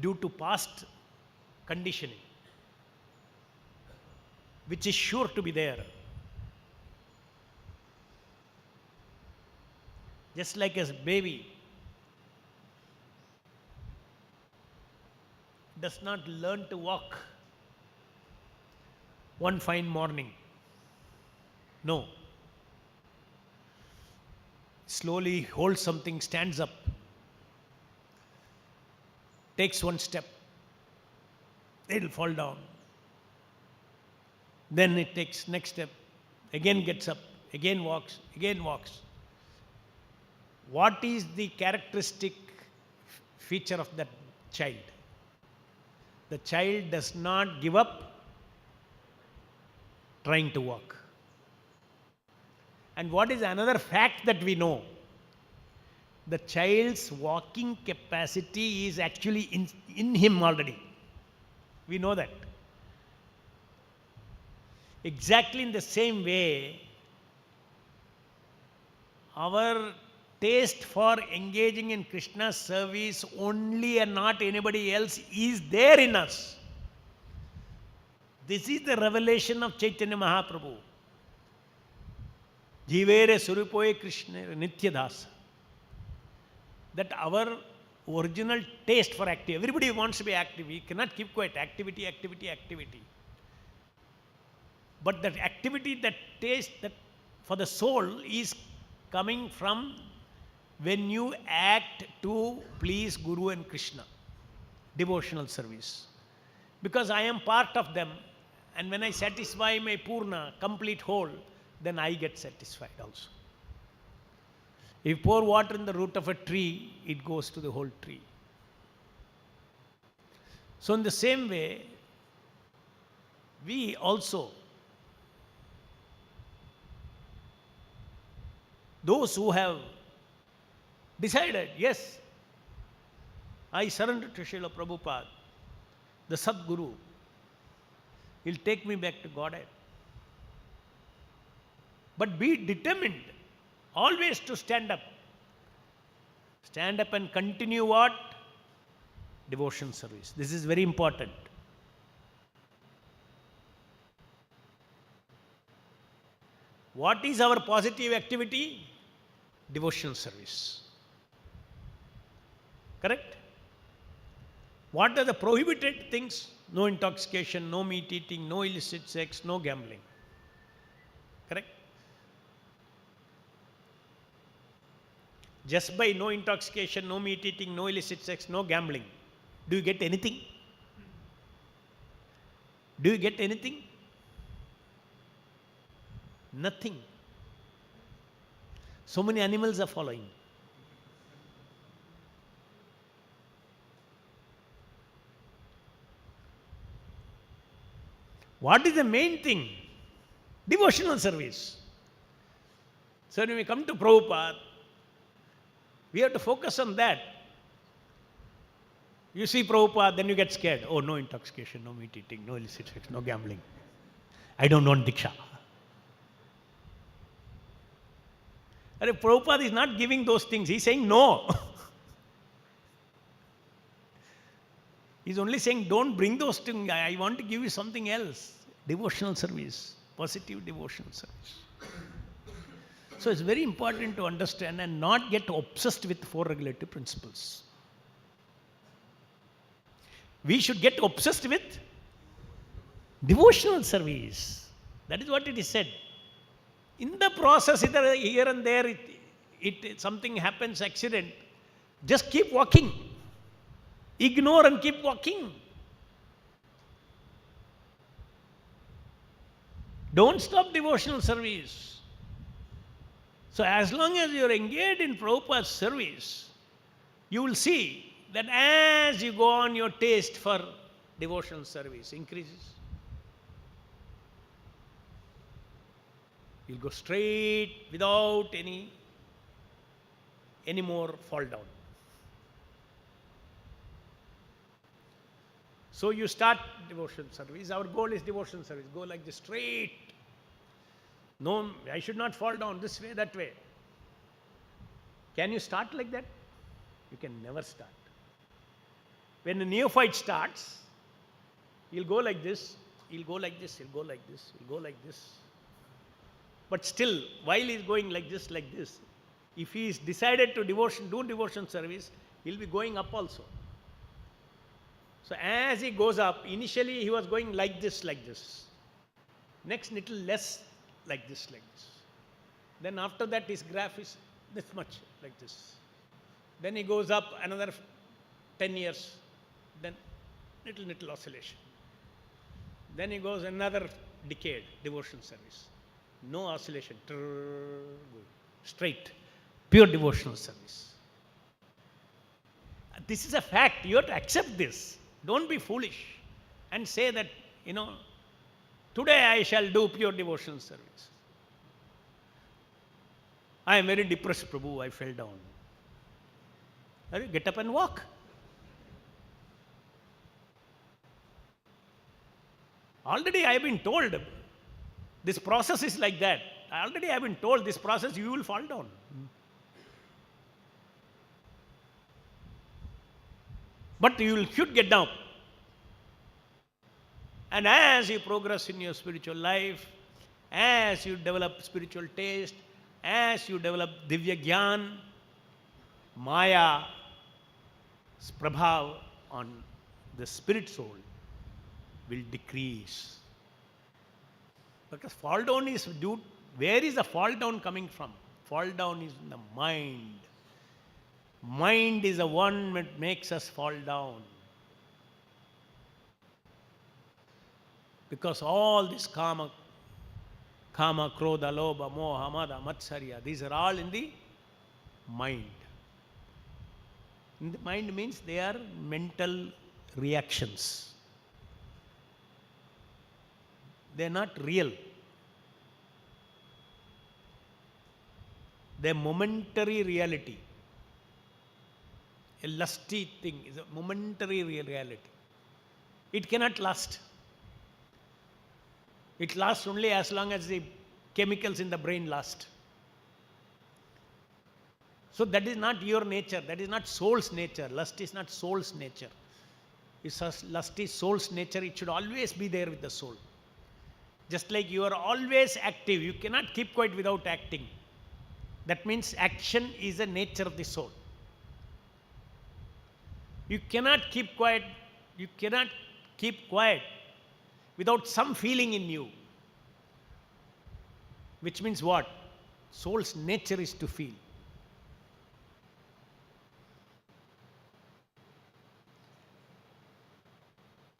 due to past conditioning, which is sure to be there. Just like a baby does not learn to walk one fine morning. No. Slowly holds something, stands up, takes one step, it will fall down. Then it takes next step, again gets up, again walks, again walks. What is the characteristic feature of that child? The child does not give up trying to walk. And what is another fact that we know? The child's walking capacity is actually in him already. We know that. Exactly in the same way, our taste for engaging in Krishna's service only and not anybody else is there in us. This is the revelation of Chaitanya Mahaprabhu. Jivere Surupoye Krishna Nitya Dasa. That our original taste for activity, everybody wants to be active, we cannot keep quiet, activity, activity, activity. But that activity, that taste that for the soul is coming from when you act to please Guru and Krishna, devotional service. Because I am part of them, and when I satisfy my Purna, complete whole, then I get satisfied also. If you pour water in the root of a tree, it goes to the whole tree. So in the same way, we also, those who have decided, yes, I surrender to Srila Prabhupada, the Sadguru, he'll take me back to Godhead. But be determined always to stand up. Stand up and continue what? Devotion service. This is very important. What is our positive activity? Devotional service. Correct? What are the prohibited things? No intoxication, no meat eating, no illicit sex, no gambling. Correct? Just by no intoxication, no meat eating, no illicit sex, no gambling, do you get anything? Do you get anything? Nothing. So many animals are following. What is the main thing? Devotional service. So when we come to Prabhupada, we have to focus on that. You see Prabhupada, then you get scared. Oh, no intoxication, no meat eating, no illicit sex, no gambling. I don't want Diksha. Prabhupada is not giving those things. He's saying no. He's only saying, don't bring those things. I want to give you something else. Devotional service. Positive devotional service. So it's very important to understand and not get obsessed with 4 regulative principles. We should get obsessed with devotional service. That is what it is said. In the process, either here and there, something happens, accident. Just keep walking. Ignore and keep walking. Don't stop devotional service. So as long as you are engaged in Prabhupada's service, you will see that as you go on, your taste for devotional service increases. You'll go straight without any more fall down. So you start devotional service. Our goal is devotional service. Go like this straight. No, I should not fall down this way, that way. Can you start like that? You can never start. When a neophyte starts, he'll go like this, he'll go like this, he'll go like this, he'll go like this. But still, while he's going like this, if he is decided to do devotion service, he'll be going up also. So as he goes up, initially he was going like this. Next little less like this. Then after that his graph is this much like this. Then he goes up another 10 years. Then little oscillation. Then he goes another decade, devotional service. No oscillation. Straight. Pure devotional service. This is a fact. You have to accept this. Don't be foolish and say that, today I shall do pure devotional service. I am very depressed, Prabhu, I fell down. Get up and walk. Already I have been told this process is like that. Already I have been told this process you will fall down. But you should get down. And as you progress in your spiritual life, as you develop spiritual taste, as you develop Divya Gyan, Maya's prabhav on the spirit soul will decrease. Because fall down is due, where is the fall down coming from? Fall down is in the mind. Mind is the one that makes us fall down. Because all this kama, krodha, lobha, moha, mada, matsarya, these are all in the mind. In the mind means they are mental reactions. They are not real. They are momentary reality. A lusty thing is a momentary reality. It cannot last. It lasts only as long as the chemicals in the brain last. So that is not your nature. That is not soul's nature. Lust is not soul's nature. Lust is soul's nature. It should always be there with the soul. Just like you are always active. You cannot keep quiet without acting. That means action is the nature of the soul. You cannot keep quiet. You cannot keep quiet without some feeling in you. Which means what? Soul's nature is to feel.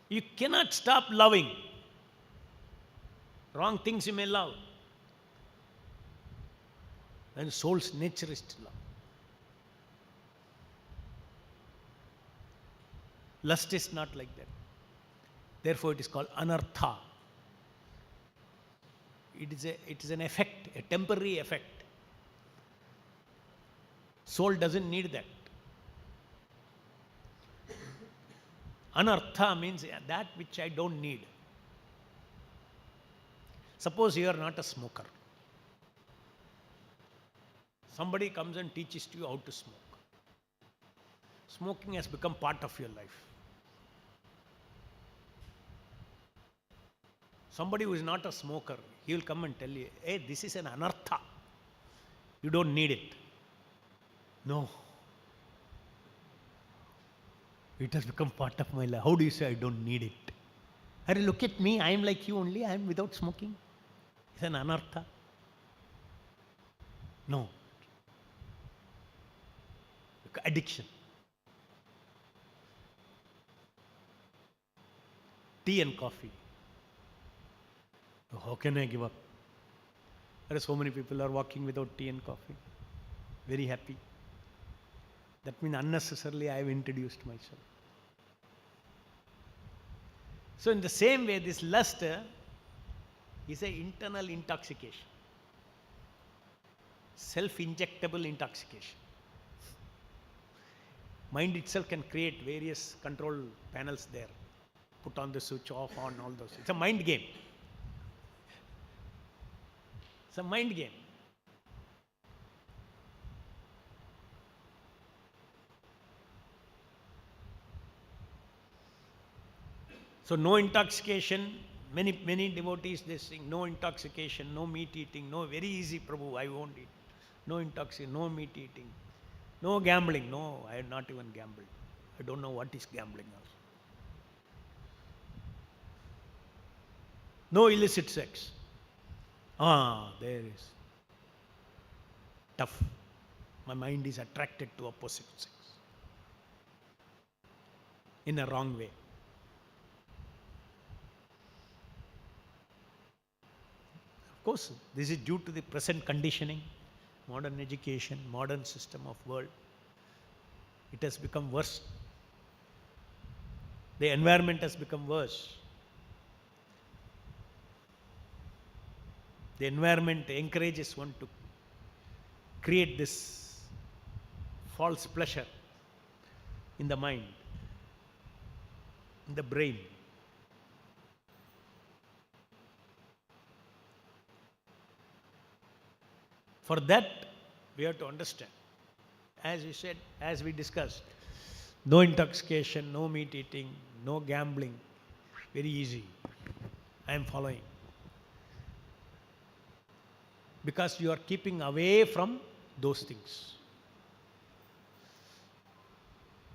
You cannot stop loving. Wrong things you may love. And soul's nature is to love. Lust is not like that. Therefore, it is called anartha. It is an effect, a temporary effect. Soul doesn't need that. Anartha means that which I don't need. Suppose you are not a smoker. Somebody comes and teaches you how to smoke. Smoking has become part of your life. Somebody who is not a smoker, he will come and tell you, hey, this is an anartha. You don't need it. No. It has become part of my life. How do you say I don't need it? Arey, look at me, I am like you only, I am without smoking. It's an anartha. No. Addiction. Tea and coffee. How can I give up? There are so many people are walking without tea and coffee. Very happy. That means unnecessarily I have introduced myself. So in the same way, this lust is an internal intoxication. Self-injectable intoxication. Mind itself can create various control panels there. Put on the switch, off, on, all those. It's a mind game. It's a mind game. So no intoxication. Many devotees, they sing, no intoxication, no meat eating, no, very easy, Prabhu, I won't eat. No intoxication, no meat eating. No gambling. No, I have not even gambled. I don't know what is gambling also. No illicit sex. There is. Tough. My mind is attracted to opposite sex. In a wrong way. Of course, this is due to the present conditioning, modern education, modern system of world. It has become worse. The environment has become worse. The environment encourages one to create this false pleasure in the mind, in the brain. For that, we have to understand. As we said, as we discussed, no intoxication, no meat eating, no gambling. Very easy. I am following. Because you are keeping away from those things.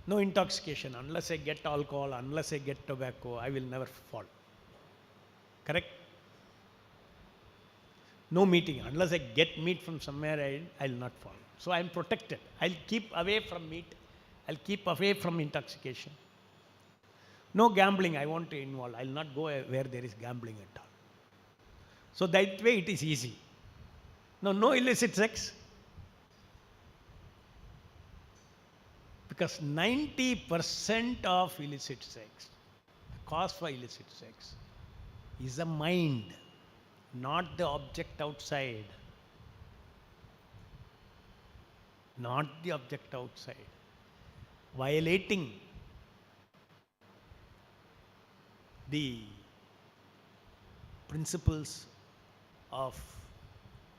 No intoxication. Unless I get alcohol, unless I get tobacco, I will never fall. Correct? No meeting. Unless I get meat from somewhere, I will not fall. So I am protected. I will keep away from meat. I will keep away from intoxication. No gambling. I want to involve. I will not go where there is gambling at all. So that way it is easy. No illicit sex. Because 90% of illicit sex, the cause for illicit sex, is the mind, not the object outside. Not the object outside. Violating the principles of,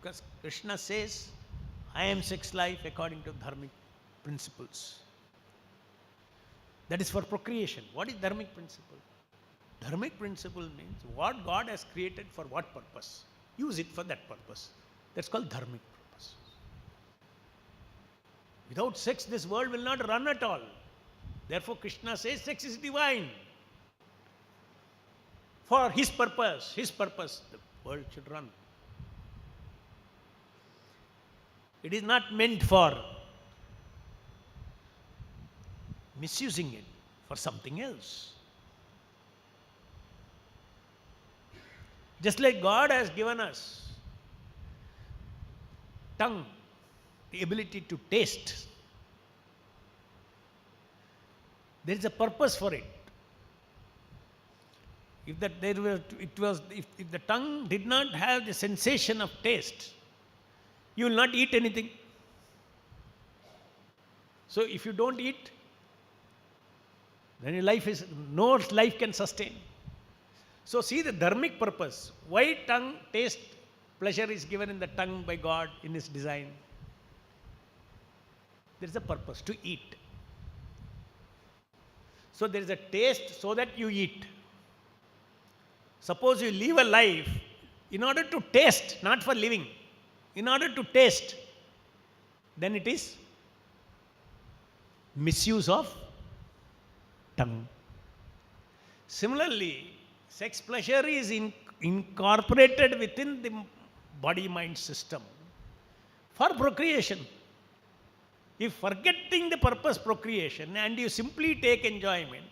because Krishna says, I am sex life according to dharmic principles. That is for procreation. What is dharmic principle? Dharmic principle means what God has created for what purpose. Use it for that purpose. That's called dharmic purpose. Without sex, this world will not run at all. Therefore, Krishna says sex is divine. For his purpose, the world should run. It is not meant for misusing it for something else. Just like God has given us tongue, the ability to taste, there is a purpose for it. If the tongue did not have the sensation of taste, you will not eat anything. So if you don't eat, Then your life is, no life can sustain. So see the dharmic purpose. Why tongue, taste, pleasure is given in the tongue by God in His design? There is a purpose, to eat. So there is a taste so that you eat. Suppose you live a life in order to taste, not for living. In order to taste, then it is misuse of tongue. Similarly, sex pleasure is incorporated within the body-mind system for procreation. If forgetting the purpose procreation and you simply take enjoyment,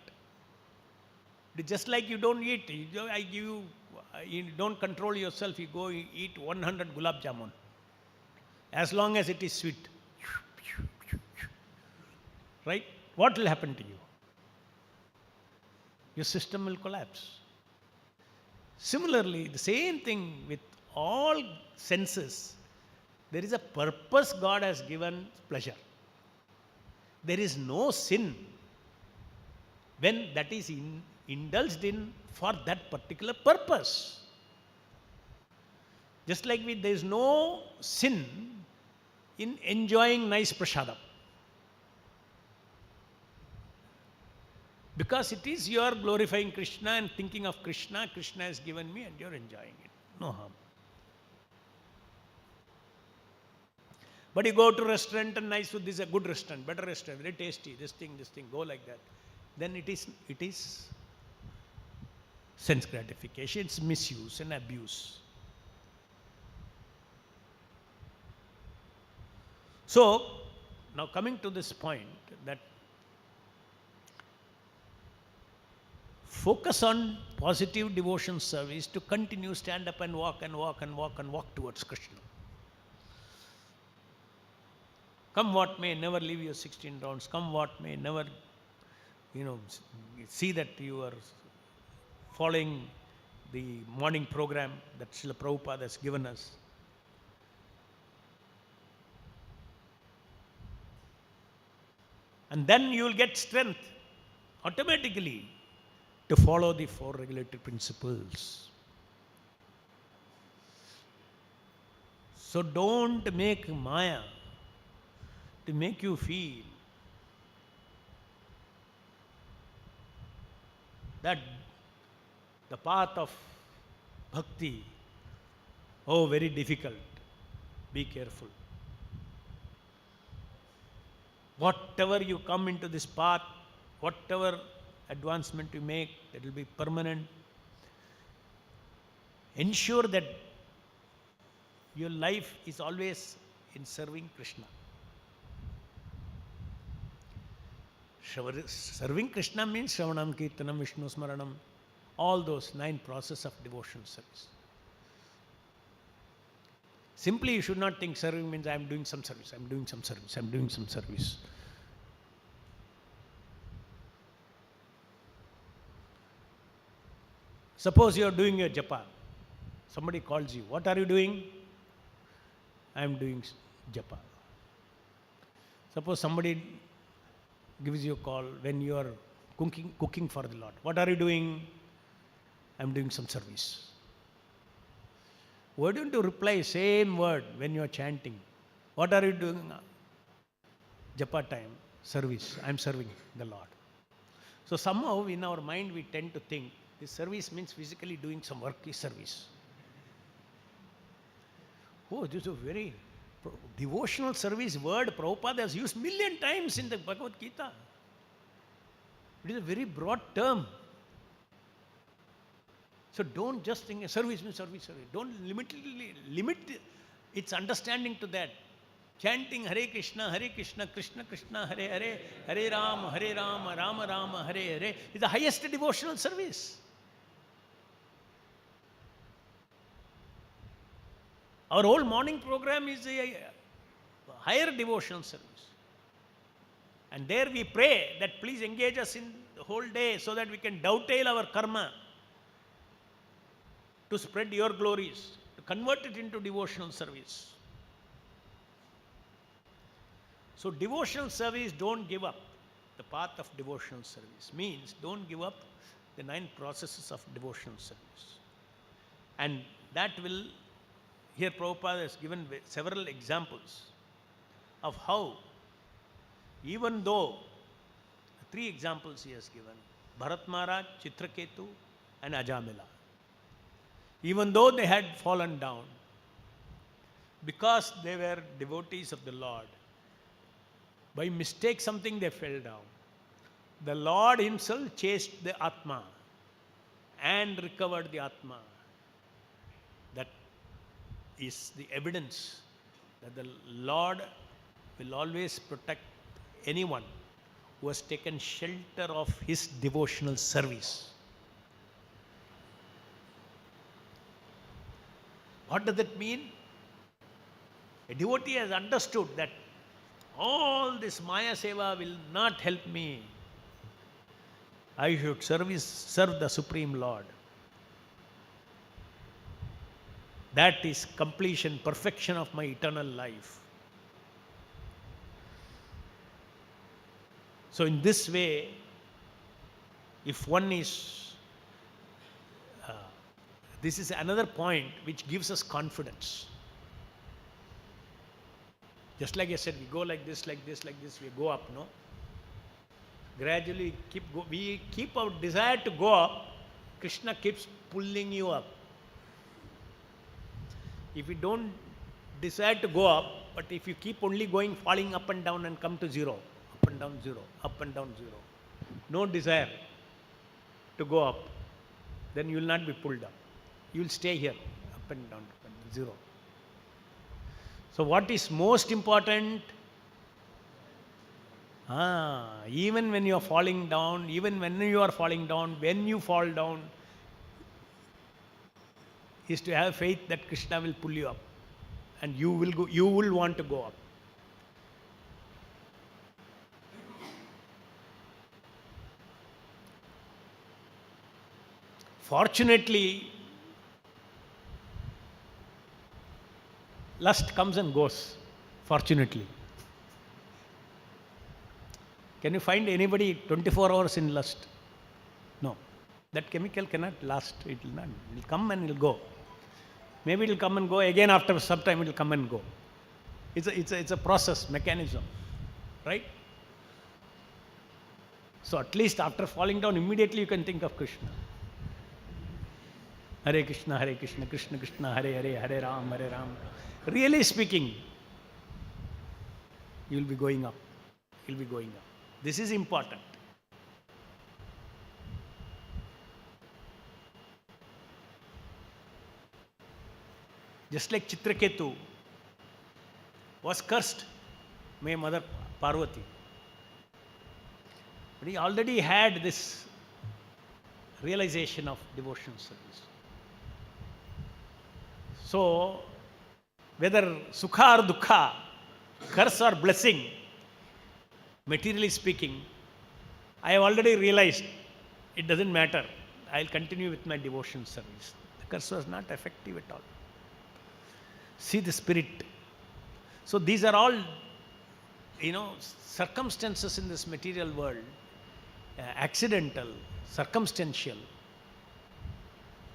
it's just like you don't eat. You don't control yourself, you go eat 100 gulab jamun. As long as it is sweet. Right? What will happen to you? Your system will collapse. Similarly, the same thing with all senses. There is a purpose God has given pleasure. There is no sin when that is indulged in for that particular purpose. Just like there is no sin in enjoying nice prasadam. Because it is you are glorifying Krishna and thinking of Krishna, Krishna has given me and you are enjoying it. No harm. But you go to restaurant and nice food, this is a good restaurant, better restaurant, very tasty, this thing, go like that. Then it is sense gratification, it's misuse and abuse. So, now coming to this point that focus on positive devotion service to continue, stand up and walk towards Krishna. Come what may, never leave your 16 rounds. Come what may, never, see that you are following the morning program that Srila Prabhupada has given us. And then you will get strength automatically to follow the 4 regulatory principles. So don't make Maya to make you feel that the path of bhakti, very difficult. Be careful. Whatever you come into this path, whatever advancement you make, that will be permanent. Ensure that your life is always in serving Krishna. Serving Krishna means Shravanam, Kirtanam, Vishnu Smaranam, all those 9 processes of devotional service. Simply you should not think serving means I am doing some service, I am doing some service, I am doing some service. Suppose you are doing your japa. Somebody calls you. What are you doing? I am doing japa. Suppose somebody gives you a call when you are cooking for the Lord. What are you doing? I am doing some service. Why don't you reply same word when you are chanting? What are you doing? Japa time, service. I am serving the Lord. So somehow in our mind we tend to think this service means physically doing some work is service. Oh, this is a very devotional service word Prabhupada has used 1,000,000 times in the Bhagavad-gita. It is a very broad term. So don't just think service means service. Don't limit its understanding to that. Chanting Hare Krishna, Krishna Krishna, Hare Hare, Hare Rama, Rama Rama, Hare Hare is the highest devotional service. Our whole morning program is a higher devotional service. And there we pray that please engage us in the whole day so that we can dovetail our karma to spread your glories, to convert it into devotional service. So devotional service, don't give up. the path of devotional service. Means don't give up the 9 processes of devotional service. And that will, here Prabhupada has given several examples of how, even though 3 examples he has given, Bharat Maharaj, Chitraketu and Ajamila. Even though they had fallen down, because they were devotees of the Lord, by mistake something they fell down. The Lord himself chased the Atma and recovered the Atma. That is the evidence that the Lord will always protect anyone who has taken shelter of his devotional service. What does that mean? A devotee has understood that all this Maya Seva will not help me. I should serve the Supreme Lord. That is completion, perfection of my eternal life. So in this way, if one is, this is another point which gives us confidence. Just like I said, we go like this, like this, like this, we go up, no? Gradually we keep our desire to go up, Krishna keeps pulling you up. If you don't desire to go up, but if you keep only going, falling up and down and come to zero, up and down zero, up and down zero, no desire to go up, then you will not be pulled up. You will stay here, up and down, zero. So what is most important? Even when you are falling down, when you fall down, is to have faith that Krishna will pull you up and you will want to go up. Fortunately, lust comes and goes, fortunately. Can you find anybody 24 hours in lust? No. That chemical cannot last. It will not. It will come and it will go. Maybe it will come and go. Again after some time it will come and go. It's a process, mechanism. Right? So at least after falling down, immediately you can think of Krishna. Hare Krishna, Krishna Krishna, Hare Hare, Hare Ram, Hare Ram. Really speaking, you will be going up. You will be going up. This is important. Just like Chitraketu was cursed by Mother Parvati. But he already had this realization of devotional service. So, whether sukha or dukkha, curse or blessing, materially speaking, I have already realized it doesn't matter. I will continue with my devotional service. The curse was not effective at all. See the spirit. So these are all, circumstances in this material world, accidental, circumstantial.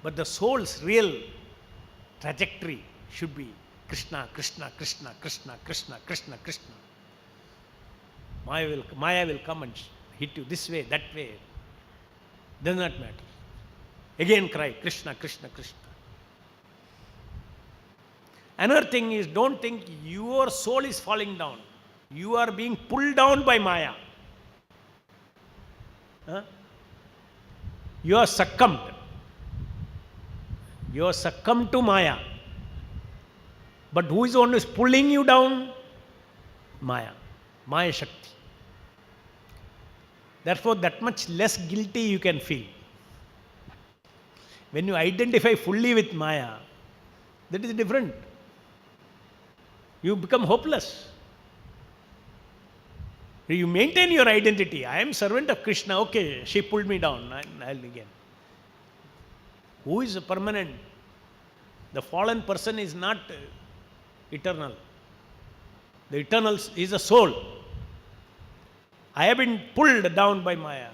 But the soul's real trajectory should be Krishna, Krishna, Krishna, Krishna, Krishna, Krishna, Krishna. Maya will come and hit you this way, that way. Does not matter. Again cry, Krishna, Krishna, Krishna. Another thing is, don't think your soul is falling down. You are being pulled down by Maya. You are succumbed. You are succumbed to Maya. But who is the one who is pulling you down? Maya. Maya Shakti. Therefore, that much less guilty you can feel. When you identify fully with Maya, that is different. You become hopeless. You maintain your identity. I am servant of Krishna. Okay, she pulled me down. I'll begin. Who is permanent? The fallen person is not eternal. The eternal is a soul. I have been pulled down by Maya.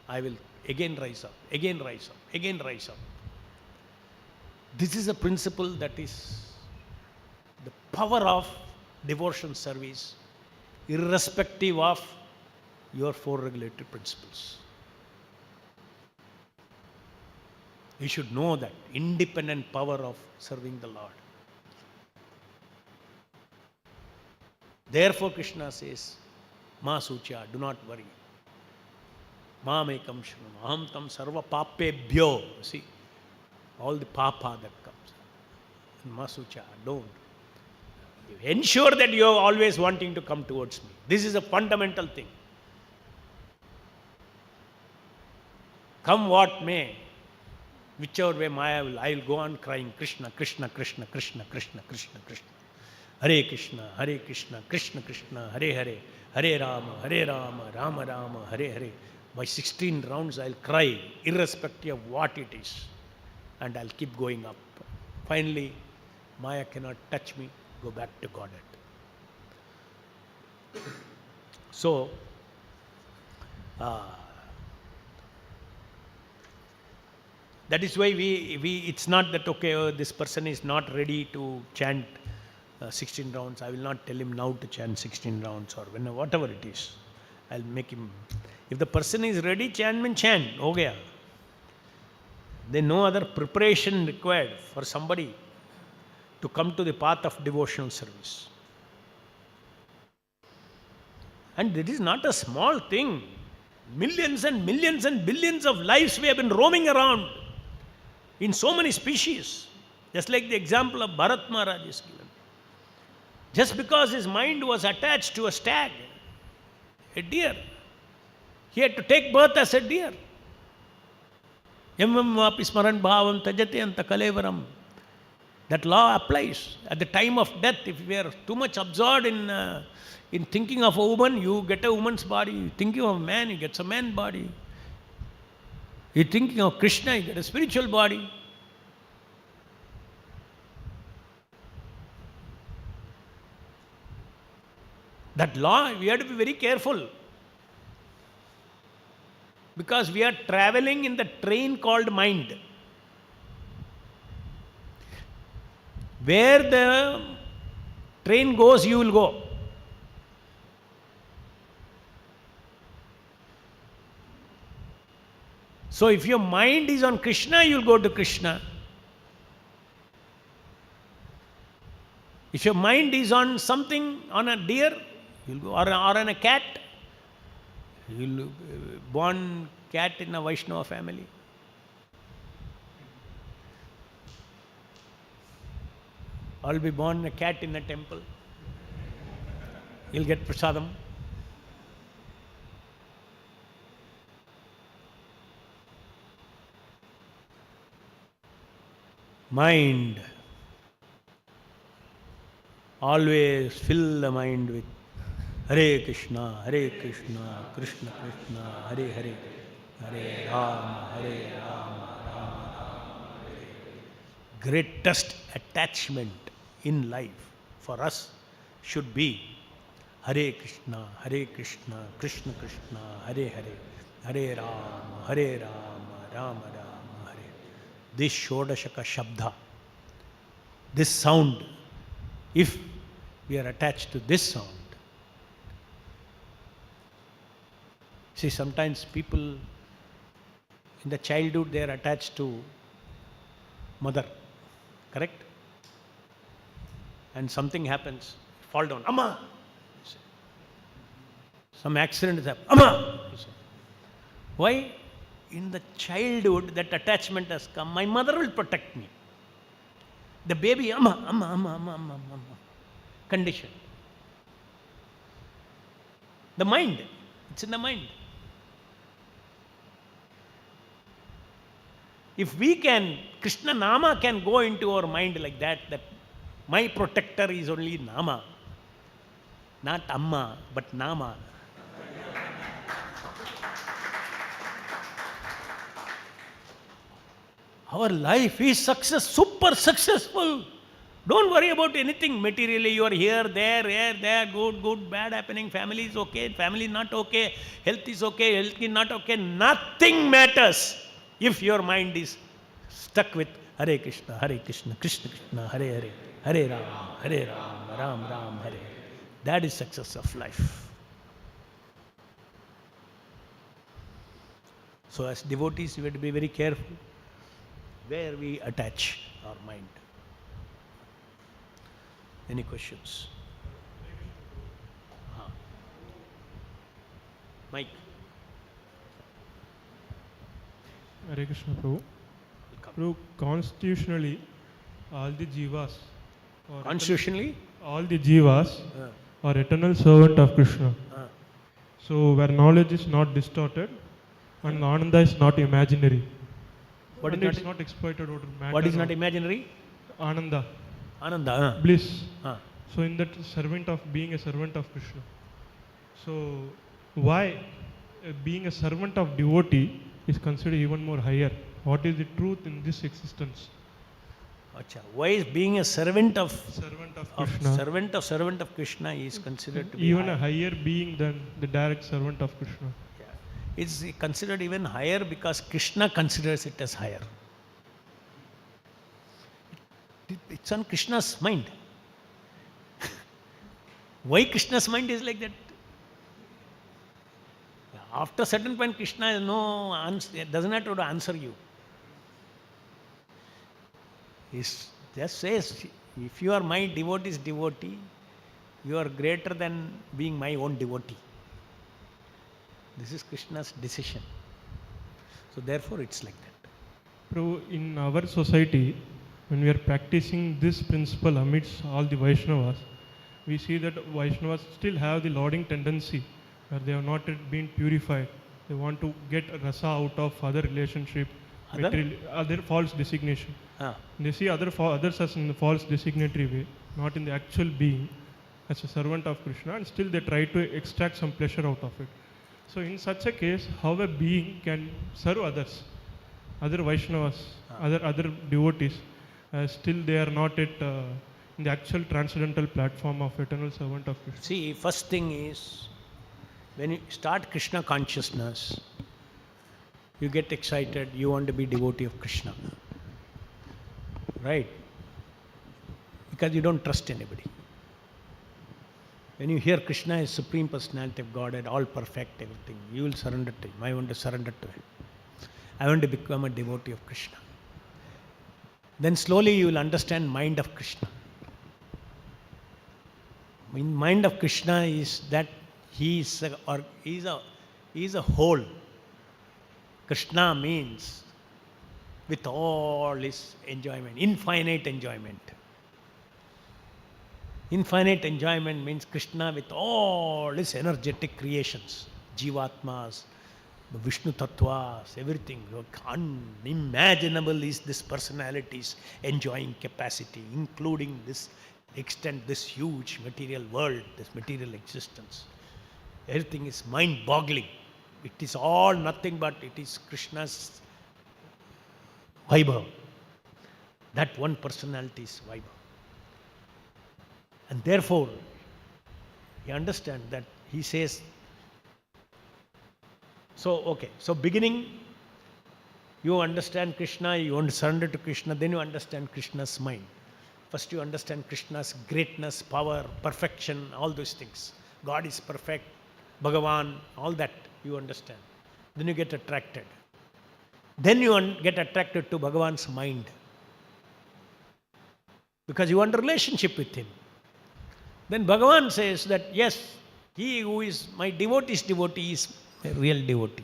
I will again rise up, again rise up, again rise up. This is a principle that is the power of devotion service, irrespective of your four regulatory principles. You should know that independent power of serving the Lord. Therefore, Krishna says, Ma Sucha, do not worry. Ma mekam shranam, aham tam sarva papebhyo. See, all the papa that comes. Ma Sucha, don't. You ensure that you are always wanting to come towards me. This is a fundamental thing. Come what may, whichever way Maya will, I will go on crying, Krishna, Krishna, Krishna, Krishna, Krishna, Krishna, Krishna. Hare Krishna, Hare Krishna, Krishna Krishna, Hare Hare, Hare Rama, Rama Rama, Hare Hare. By 16 rounds I'll cry, irrespective of what it is. And I'll keep going up. Finally, Maya cannot touch me, go back to Godhead. So, that is why it's not that, okay, this person is not ready to chant 16 rounds. I will not tell him now to chant 16 rounds or whatever it is. I'll make him. If the person is ready, chant. Ho gaya. Then no other preparation required for somebody to come to the path of devotional service. And it is not a small thing. Millions and millions and billions of lives we have been roaming around in so many species. Just like the example of Bharat Maharaj is given. Just because his mind was attached to a stag, a deer, he had to take birth as a deer. Yam vapi smaran bhavam tajate anta kalevaram. That law applies. At the time of death, if we are too much absorbed in thinking of a woman, you get a woman's body. You thinking of a man, you get a man's body. You thinking of Krishna, you get a spiritual body. That law, we have to be very careful. Because we are traveling in the train called mind. Where the train goes, you will go. So if your mind is on Krishna, you will go to Krishna. If your mind is on something, on a deer, you will go, or on a cat, you will born cat in a Vaishnava family. Or will be born a cat in a temple. You'll get prasadam. Mind. Always fill the mind with Hare Krishna, Krishna Krishna, Hare Hare, Hare Rama, Rama Rama. Greatest attachment in life for us should be Hare Krishna, Krishna Krishna, Hare Hare, Hare Rama, Rama Rama, Hare. This Shodashaka Shabda, this sound, if we are attached to this sound. See, sometimes people in the childhood, they are attached to mother, correct? And something happens, fall down, Amma! Some accident has happened, Amma! Why? In the childhood, that attachment has come. My mother will protect me. The baby, Amma. Condition. The mind, it's in the mind. If we can, Krishna Nama can go into our mind like that my protector is only Nama, not Amma, but Nama. Our life is super successful Don't worry about anything materially. You are here, there, good, bad happening. Family is okay, family is not okay. Health is okay, health is not okay. Nothing matters if your mind is stuck with Hare Krishna, Krishna Krishna, Hare Hare, Hare Ram, Ram Ram, Hare Hare. That is success of life. So as devotees, we have to be very careful where we attach our mind. Any questions? Mike. Hare Krishna Prabhu. Prabhu, constitutionally, all the jivas, all the jivas are eternal servant of Krishna. So where knowledge is not distorted and Ananda is not imaginary. What and is it's not exploited out of matter. What is not imaginary? Ananda. Ananda. Bliss. So in that servant of being a servant of Krishna. So why being a servant of devotee is considered even more higher? What is the truth in this existence? Achha. Why is being a servant of Krishna, servant of Krishna is considered to be even higher. a higher being than the direct servant of Krishna? Yeah. It's considered even higher because Krishna considers it as higher. It's on Krishna's mind. Why Krishna's mind is like that? After a certain point, Krishna has no answer, doesn't have to answer you. He just says, if you are my devotee's devotee, you are greater than being my own devotee. This is Krishna's decision. So therefore it's like that. Prabhu, in our society, when we are practicing this principle amidst all the Vaishnavas, we see that Vaishnavas still have the lauding tendency where they have not yet been purified. They want to get rasa out of other relationship, other false designation. They see others as in the false designatory way, not in the actual being as a servant of Krishna, and still they try to extract some pleasure out of it. So in such a case, how a being can serve others, other Vaishnavas, other devotees, still they are not yet in the actual transcendental platform of eternal servant of Krishna. See, first thing is, when you start Krishna consciousness, you get excited, you want to be devotee of Krishna. Right? Because you don't trust anybody. When you hear Krishna is Supreme Personality of Godhead, all perfect, everything, you will surrender to Him. I want to surrender to Him. I want to become a devotee of Krishna. Then slowly you will understand mind of Krishna. In mind of Krishna is that he is a whole. Krishna means with all his enjoyment, infinite enjoyment. Infinite enjoyment means Krishna with all his energetic creations, Jivatmas, the Vishnu Tattvas, everything. Unimaginable is this personality's enjoying capacity, including this extent, this huge material world, this material existence. Everything is mind-boggling. It is all nothing but it is Krishna's Vaibhav. That one personality is Vaibhav. And therefore, you understand that he says, so beginning, you understand Krishna, you want to surrender to Krishna, then you understand Krishna's mind. First you understand Krishna's greatness, power, perfection, all those things. God is perfect, Bhagavan, all that you understand. Then you get attracted. Then you get attracted to Bhagavan's mind. Because you want a relationship with him. Then Bhagavan says that yes, he who is my devotee's devotee is a real devotee.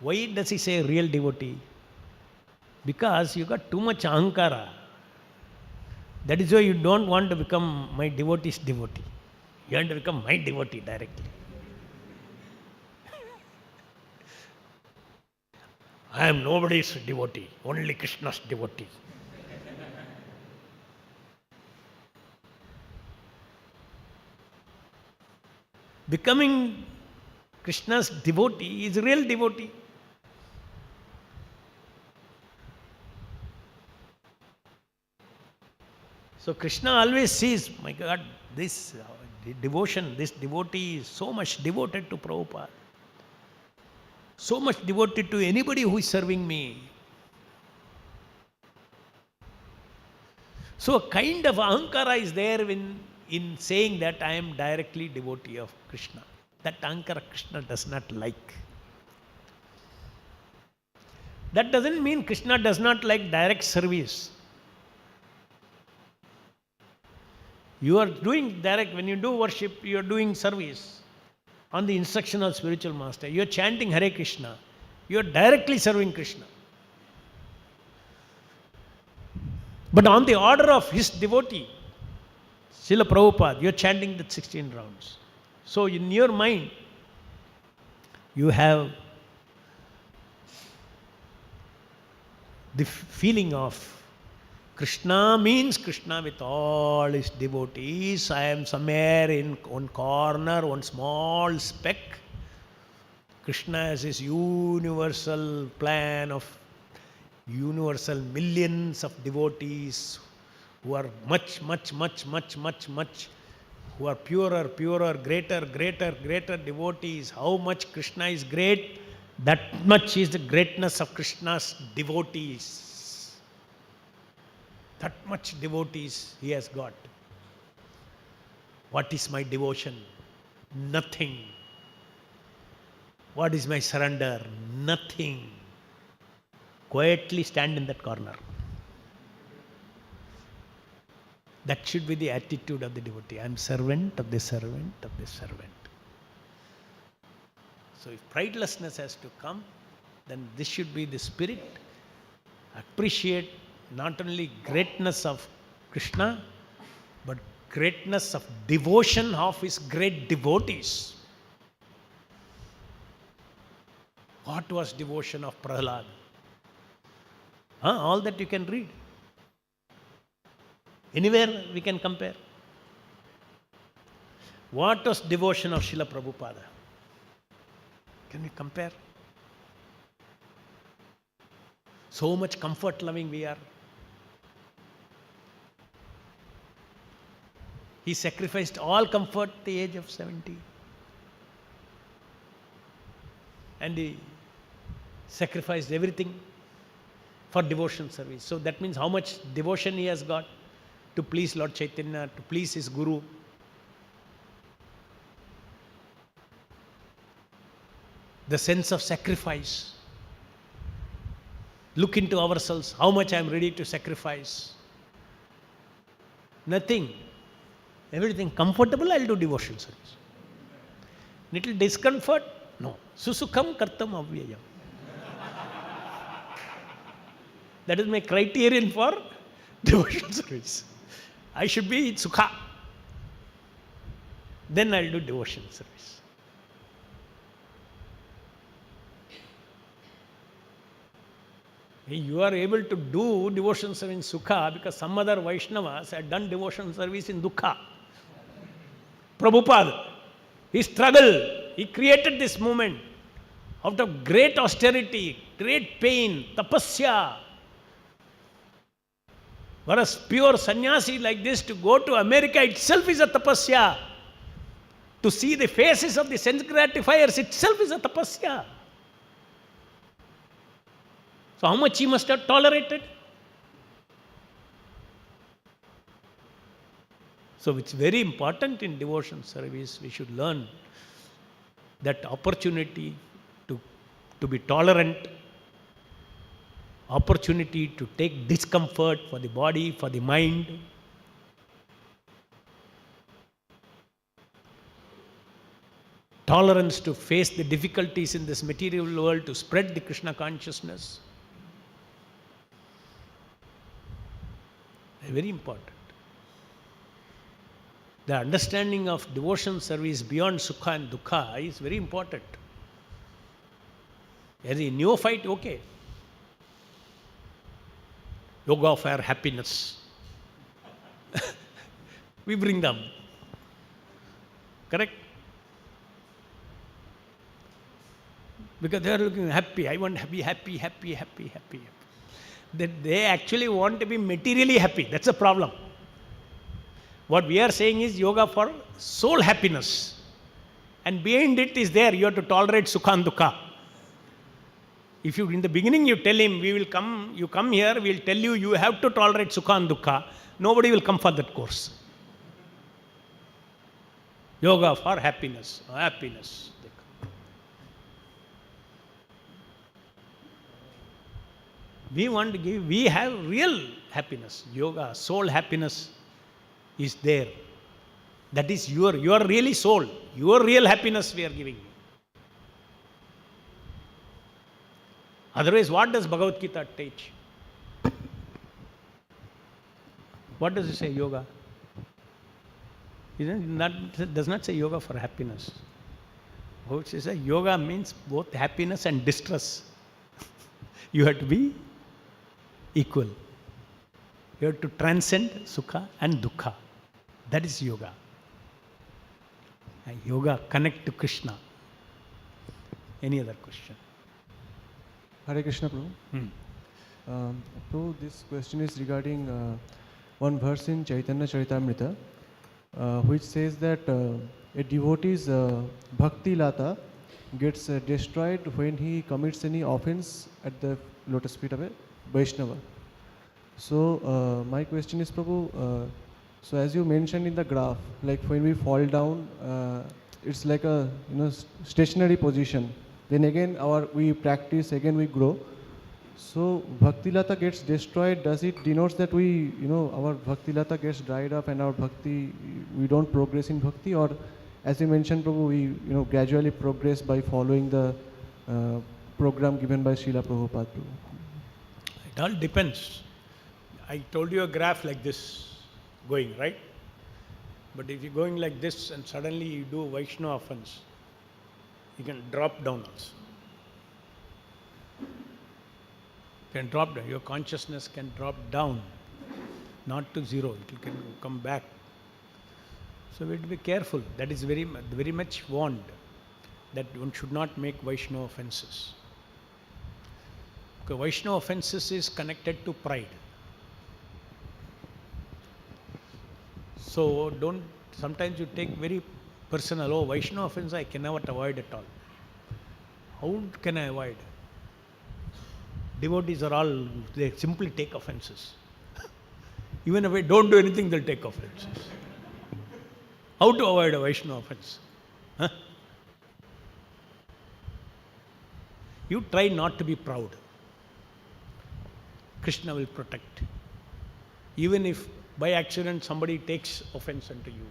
Why does he say real devotee? Because you got too much ahankara. That is why you don't want to become my devotee's devotee. You want to become my devotee directly. I am nobody's devotee, only Krishna's devotee. Becoming Krishna's devotee is real devotee. So Krishna always sees, my God, this devotion, this devotee is so much devoted to Prabhupada. So much devoted to anybody who is serving me. So a kind of ahankara is there in saying that I am directly devotee of Krishna. That ahankara Krishna does not like. That doesn't mean Krishna does not like direct service. You are doing direct, when you do worship, you are doing service on the instruction of spiritual master. You are chanting Hare Krishna. You are directly serving Krishna. But on the order of his devotee, Srila Prabhupada, you are chanting the 16 rounds. So in your mind, you have the feeling of Krishna means Krishna with all his devotees. I am somewhere in one corner, one small speck. Krishna has his universal plan of universal millions of devotees who are much, who are purer, greater devotees. How much Krishna is great, that much is the greatness of Krishna's devotees. That much devotees he has got. What is my devotion? Nothing. What is my surrender? Nothing. Quietly stand in that corner. That should be the attitude of the devotee. I am servant of the servant of the servant. So if pridelessness has to come, then this should be the spirit. Appreciate not only greatness of Krishna, but greatness of devotion of his great devotees. What was devotion of Prahlad? All that you can read. Anywhere we can compare. What was devotion of Srila Prabhupada? Can we compare? So much comfort loving we are. He sacrificed all comfort at the age of 70. And he sacrificed everything for devotion service. So that means how much devotion he has got to please Lord Chaitanya, to please his Guru. The sense of sacrifice. Look into ourselves, how much I am ready to sacrifice. Nothing. Everything comfortable, I will do devotion service. Little discomfort? No. Susukham kartam avyayam. That is my criterion for devotion service. I should be in sukha. Then I will do devotion service. You are able to do devotion service in sukha because some other Vaishnavas had done devotion service in dukkha. Prabhupada, he struggled. He created this movement out of great austerity, great pain, tapasya. Whereas pure sannyasi like this, to go to America itself is a tapasya. To see the faces of the sense gratifiers itself is a tapasya. So how much he must have tolerated? So it's very important in devotion service, we should learn that opportunity to be tolerant, opportunity to take discomfort for the body, for the mind. Tolerance to face the difficulties in this material world, to spread the Krishna consciousness. Very important. The understanding of devotion service beyond sukha and dukkha is very important. As a neophyte, okay. Yoga for happiness. We bring them. Correct? Because they are looking happy. I want to be happy. That they actually want to be materially happy. That's a problem. What we are saying is yoga for soul happiness. And behind it is there, you have to tolerate sukha and dukkha. If you, in the beginning you tell him, you come here, we will tell you, you have to tolerate sukha and dukkha, nobody will come for that course. Yoga for happiness, happiness. We want to give, we have real happiness. Yoga, soul happiness is there. That is your really soul, your real happiness we are giving you. Otherwise, what does Bhagavad-gita teach? What does it say, yoga? It does not say yoga for happiness. It says yoga means both happiness and distress. You have to be equal. You have to transcend sukha and dukkha. That is yoga. And yoga connect to Krishna. Any other question? Hare Krishna, Prabhu. Prabhu, this question is regarding one verse in Chaitanya Charitamrita, which says that a devotee's bhakti lata gets destroyed when he commits any offense at the lotus feet of a Vaishnava. So my question is, Prabhu, so as you mentioned in the graph, like when we fall down, it's like a stationary position. Then again we practice, again we grow. So bhakti lata gets destroyed. Does it denotes that we, our bhakti lata gets dried up and our bhakti, we don't progress in bhakti? Or as you mentioned, Prabhu, we gradually progress by following the program given by Srila Prabhupada? It all depends. I told you a graph like this going, right? But if you're going like this and suddenly you do Vaishnava offense, you can drop down also. You can drop down. Your consciousness can drop down, not to zero. It can come back. So we have to be careful. That is very much warned, that one should not make Vaishnava offenses. Because Vaishnava offenses is connected to pride. So don't, sometimes you take very personal, oh, Vaishnava offense I cannot avoid at all. How can I avoid? Devotees are all, they simply take offenses. Even if I don't do anything, they'll take offenses. How to avoid a Vaishnava offense? Huh? You try not to be proud. Krishna will protect. Even if by accident somebody takes offense unto you.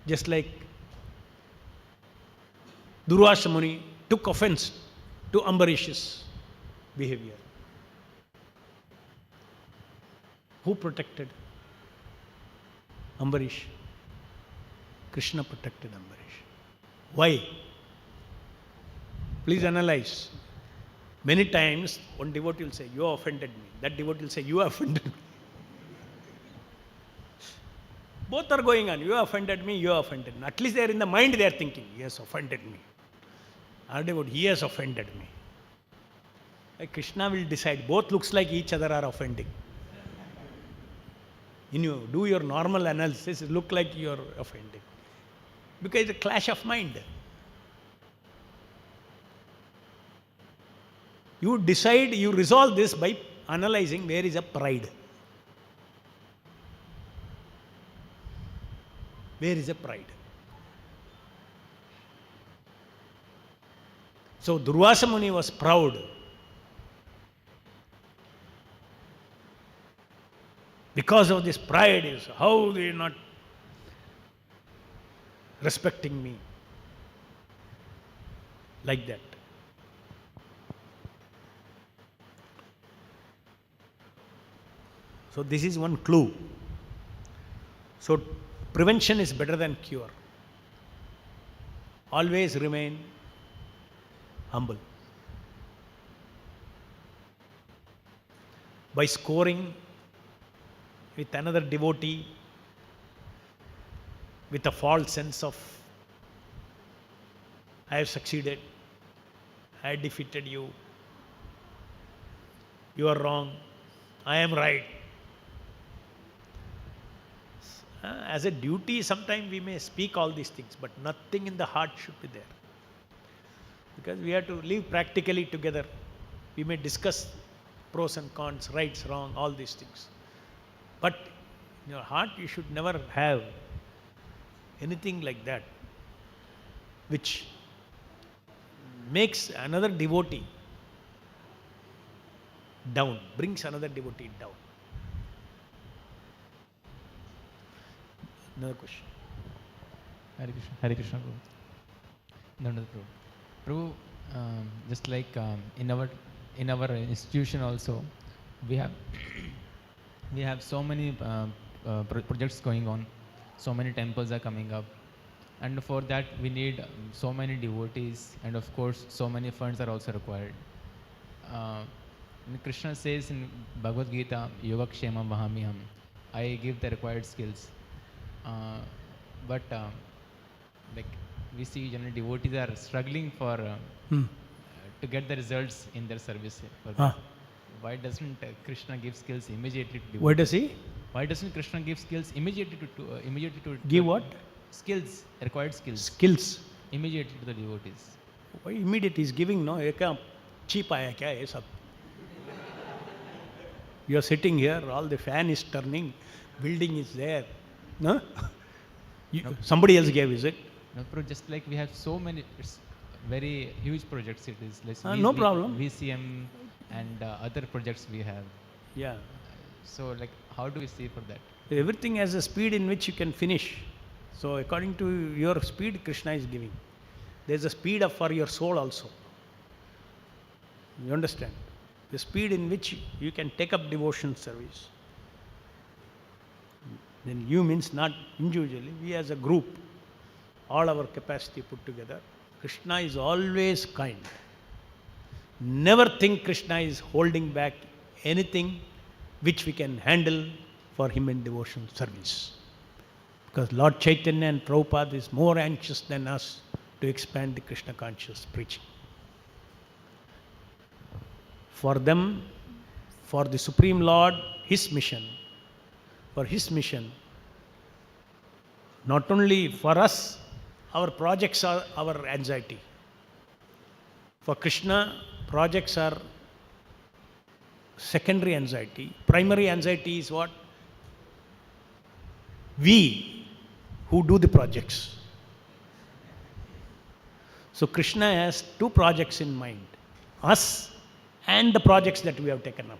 Just like Durvasa Muni took offense to Ambarish's behavior. Who protected? Ambarish. Krishna protected Ambarish. Why? Please analyze. Many times one devotee will say, you offended me. That devotee will say, you offended me. Both are going on. You offended me, you offended me. At least they are in the mind, they are thinking, he has offended me. Our devotee, he has offended me. Like Krishna will decide. Both looks like each other are offending. You do your normal analysis, it look like you are offending. Because it's a clash of mind. You decide, you resolve this by analyzing where is a pride. Where is a pride? So Durvasa Muni was proud. Because of this pride, is how they are not respecting me. Like that. So this is one clue. So prevention is better than cure. Always remain humble. By scoring with another devotee with a false sense of I have succeeded, I defeated you, you are wrong, I am right. As a duty, sometimes we may speak all these things, but nothing in the heart should be there. Because we have to live practically together. We may discuss pros and cons, rights, wrong, all these things. But in your heart, you should never have anything like that, which makes another devotee down, brings another devotee down. Another question. Hare Krishna, Prabhu. Dhanavad, Prabhu. Prabhu, just like in our institution also, we have so many projects going on, so many temples are coming up, and for that we need so many devotees, and of course so many funds are also required. Krishna says in Bhagavad-gita, Yogakshemam Vahamiham, I give the required skills. But like we see general devotees are struggling for to get the results in their service. Why doesn't Krishna give skills immediately to devotees? Why does he? Why doesn't Krishna give skills immediately to Give what? Skills, required skills. Skills. Immediately to the devotees. Why immediate he is giving? No, ये क्या cheap आया क्या ये सब? You are sitting here, all the fan is turning, building is there. No? Somebody else gave, is it? No, just like we have so many, it's very huge projects it is. No problem. VCM and other projects we have. Yeah. So like, how do we see for that? Everything has a speed in which you can finish. So according to your speed, Krishna is giving. There is a speed for your soul also. You understand? The speed in which you can take up devotion service. Then you means not individually, we as a group, all our capacity put together. Krishna is always kind. Never think Krishna is holding back anything which we can handle for him in devotion service. Because Lord Chaitanya and Prabhupada is more anxious than us to expand the Krishna conscious preaching. For them, for the Supreme Lord, his mission, for his mission, not only for us, our projects are our anxiety. For Krishna, projects are secondary anxiety. Primary anxiety is what? We who do the projects. So Krishna has two projects in mind, us and the projects that we have taken up.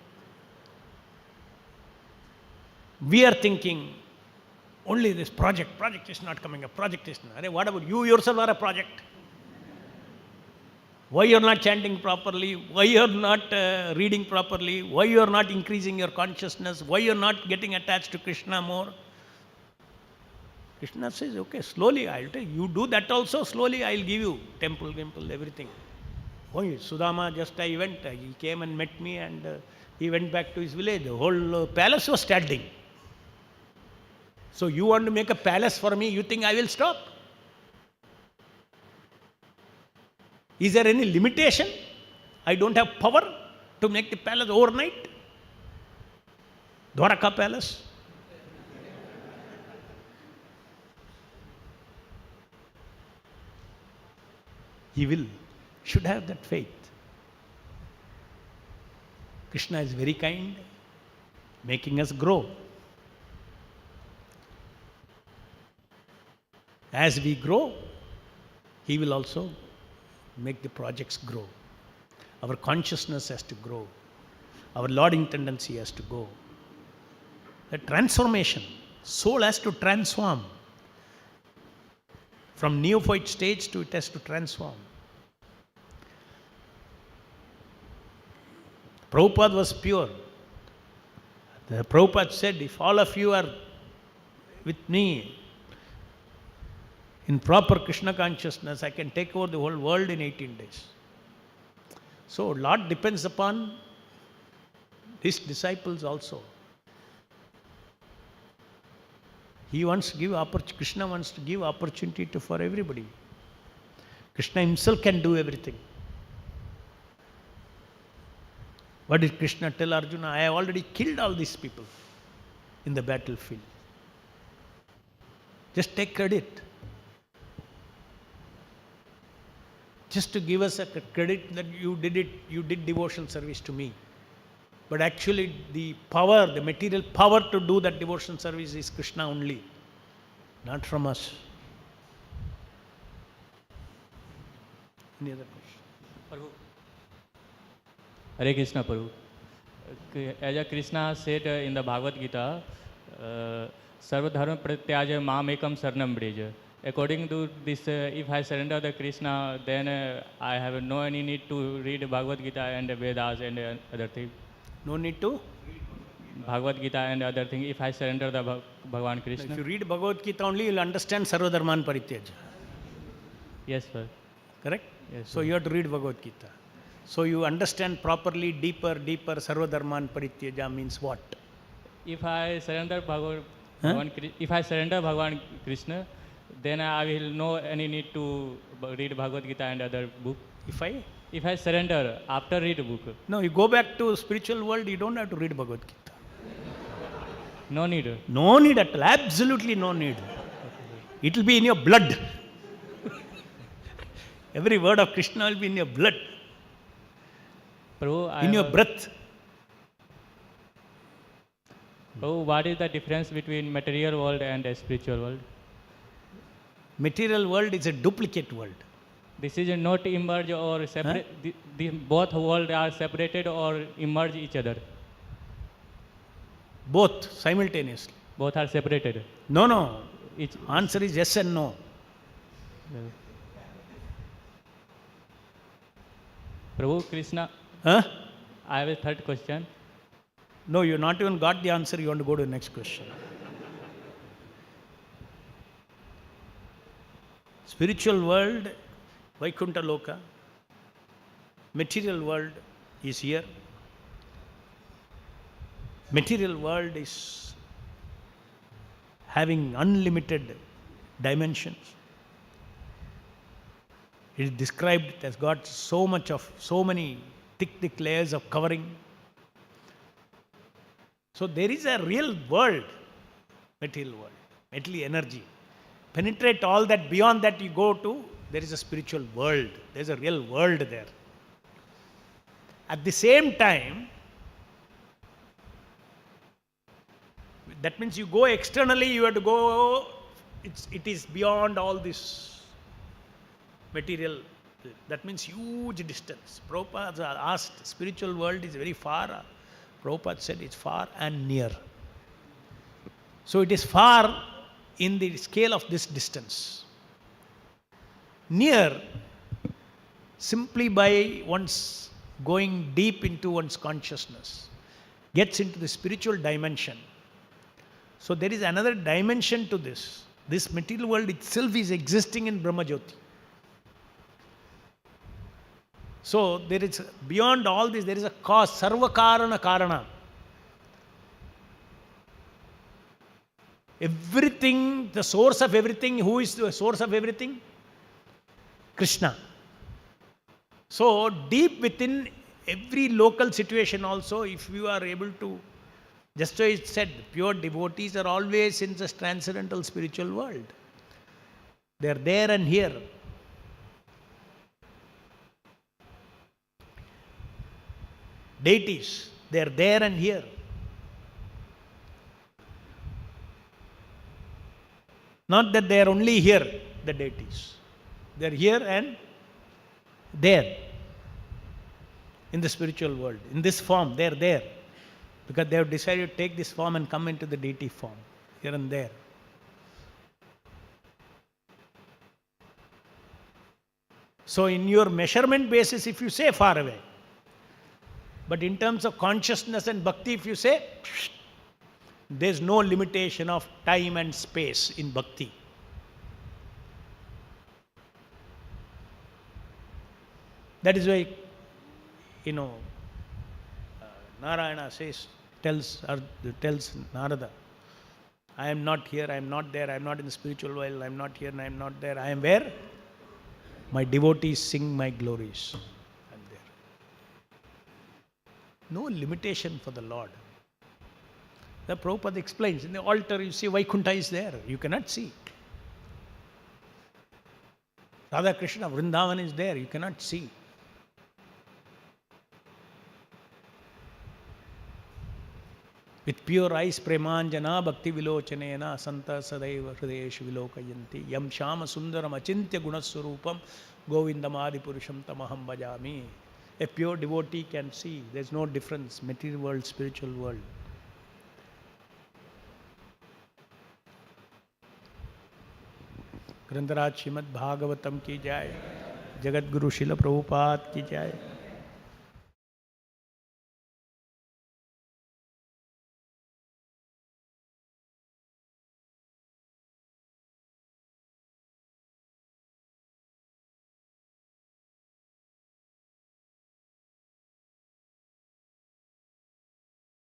We are thinking, only this project is not coming up, project is not. What about you yourself are a project? Why you are not chanting properly? Why you are not reading properly? Why you are not increasing your consciousness? Why you are not getting attached to Krishna more? Krishna says, okay, slowly I'll tell you. You do that also, slowly I'll give you temple, everything. Oh, Sudama he went, he came and met me and he went back to his village. The whole palace was standing. So you want to make a palace for me, you think I will stop? Is there any limitation? I don't have power to make the palace overnight? Dwaraka palace? He will, should have that faith. Krishna is very kind, making us grow. As we grow, he will also make the projects grow. Our consciousness has to grow. Our lauding tendency has to go. The transformation, soul has to transform. From neophyte stage to it has to transform. Prabhupada was pure. The Prabhupada said, if all of you are with me in proper Krishna consciousness, I can take over the whole world in 18 days. So Lord depends upon his disciples also. He wants to give Krishna wants to give opportunity for everybody. Krishna himself can do everything. What did Krishna tell Arjuna? I have already killed all these people in the battlefield. Just take credit. Just to give us a credit that you did it, you did devotional service to me. But actually the power, the material power to do that devotional service is Krishna only, not from us. Any other question? Prabhu. Hare Krishna, Prabhu. As Krishna said in the Bhagavad-gita, Sarva dharma pratyaja mam ekam sarnam breja. According to this, if I surrender the Krishna, then I have no any need to read Bhagavad-gita and Vedas and other things. No need to? Bhagavad-gita and other things, if I surrender the Bhagavan Krishna. If you read Bhagavad-gita only, you will understand Sarva Dharman Parityaja. Yes, sir. Correct? Yes, So you have to read Bhagavad-gita. So you understand properly, deeper, Sarva Dharman Parityaja means what? If I surrender if I surrender Bhagavan Krishna, then I will no any need to read Bhagavad Gita and other book. If I surrender after read book. No, you go back to spiritual world, you don't have to read Bhagavad Gita. No need. No need at all. Absolutely no need. It will be in your blood. Every word of Krishna will be in your blood. Prabhu, in your breath. Prabhu, what is the difference between material world and a spiritual world? Material world is a duplicate world. This is not emerge or separate. The both worlds are separated or emerge each other. Both simultaneously. Both are separated. No. Answer is yes and no. Prabhu Krishna. I have a third question. No, you not even got the answer. You want to go to the next question. Spiritual world, Vaikuntha Loka. Material world is here. Material world is having unlimited dimensions. It is described, it has got so many thick layers of covering. So there is a real world, material world, material energy. Penetrate all that, beyond that you go to, there is a spiritual world. There is a real world there. At the same time, that means you go externally, you have to go, it is beyond all this material. That means huge distance. Prabhupada asked, spiritual world is very far. Prabhupada said it's far and near. So it is far in the scale of this distance. Near, simply by one's going deep into one's consciousness, gets into the spiritual dimension. So there is another dimension to this. This material world itself is existing in Brahma Jyoti. So there is, beyond all this, there is a cause, Sarva Karana Karana. Everything, the source of everything, who is the source of everything? Krishna. So deep within every local situation also, if you are able to, just so it said, pure devotees are always in this transcendental spiritual world. They are there and here. Deities, they are there and here. Not that they are only here, the deities. They are here and there in the spiritual world. In this form, they are there. Because they have decided to take this form and come into the deity form, here and there. So in your measurement basis, if you say far away, but in terms of consciousness and bhakti, if you say, there is no limitation of time and space in bhakti. That is why, Narayana tells Narada, I am not here, I am not there, I am not in the spiritual world, I am not here and I am not there. I am where? My devotees sing my glories. I am there. No limitation for the Lord. The Prabhupada explains, in the altar you see Vaikuntha is there, you cannot see. Radha Krishna, Vrindavan is there, you cannot see. With pure eyes, premanjana, bhakti vilochanena, santa sadaiva hridayeshu vilokayanti, yam shama sundaram achintya gunaswarupam, govindamadi purusham tamaham bhajami. A pure devotee can see, there is no difference, material world, spiritual world. ग्रंथराज Shrimad Bhagavatam की जाए, जगत गुरु शिल प्रभुपाद की जाए.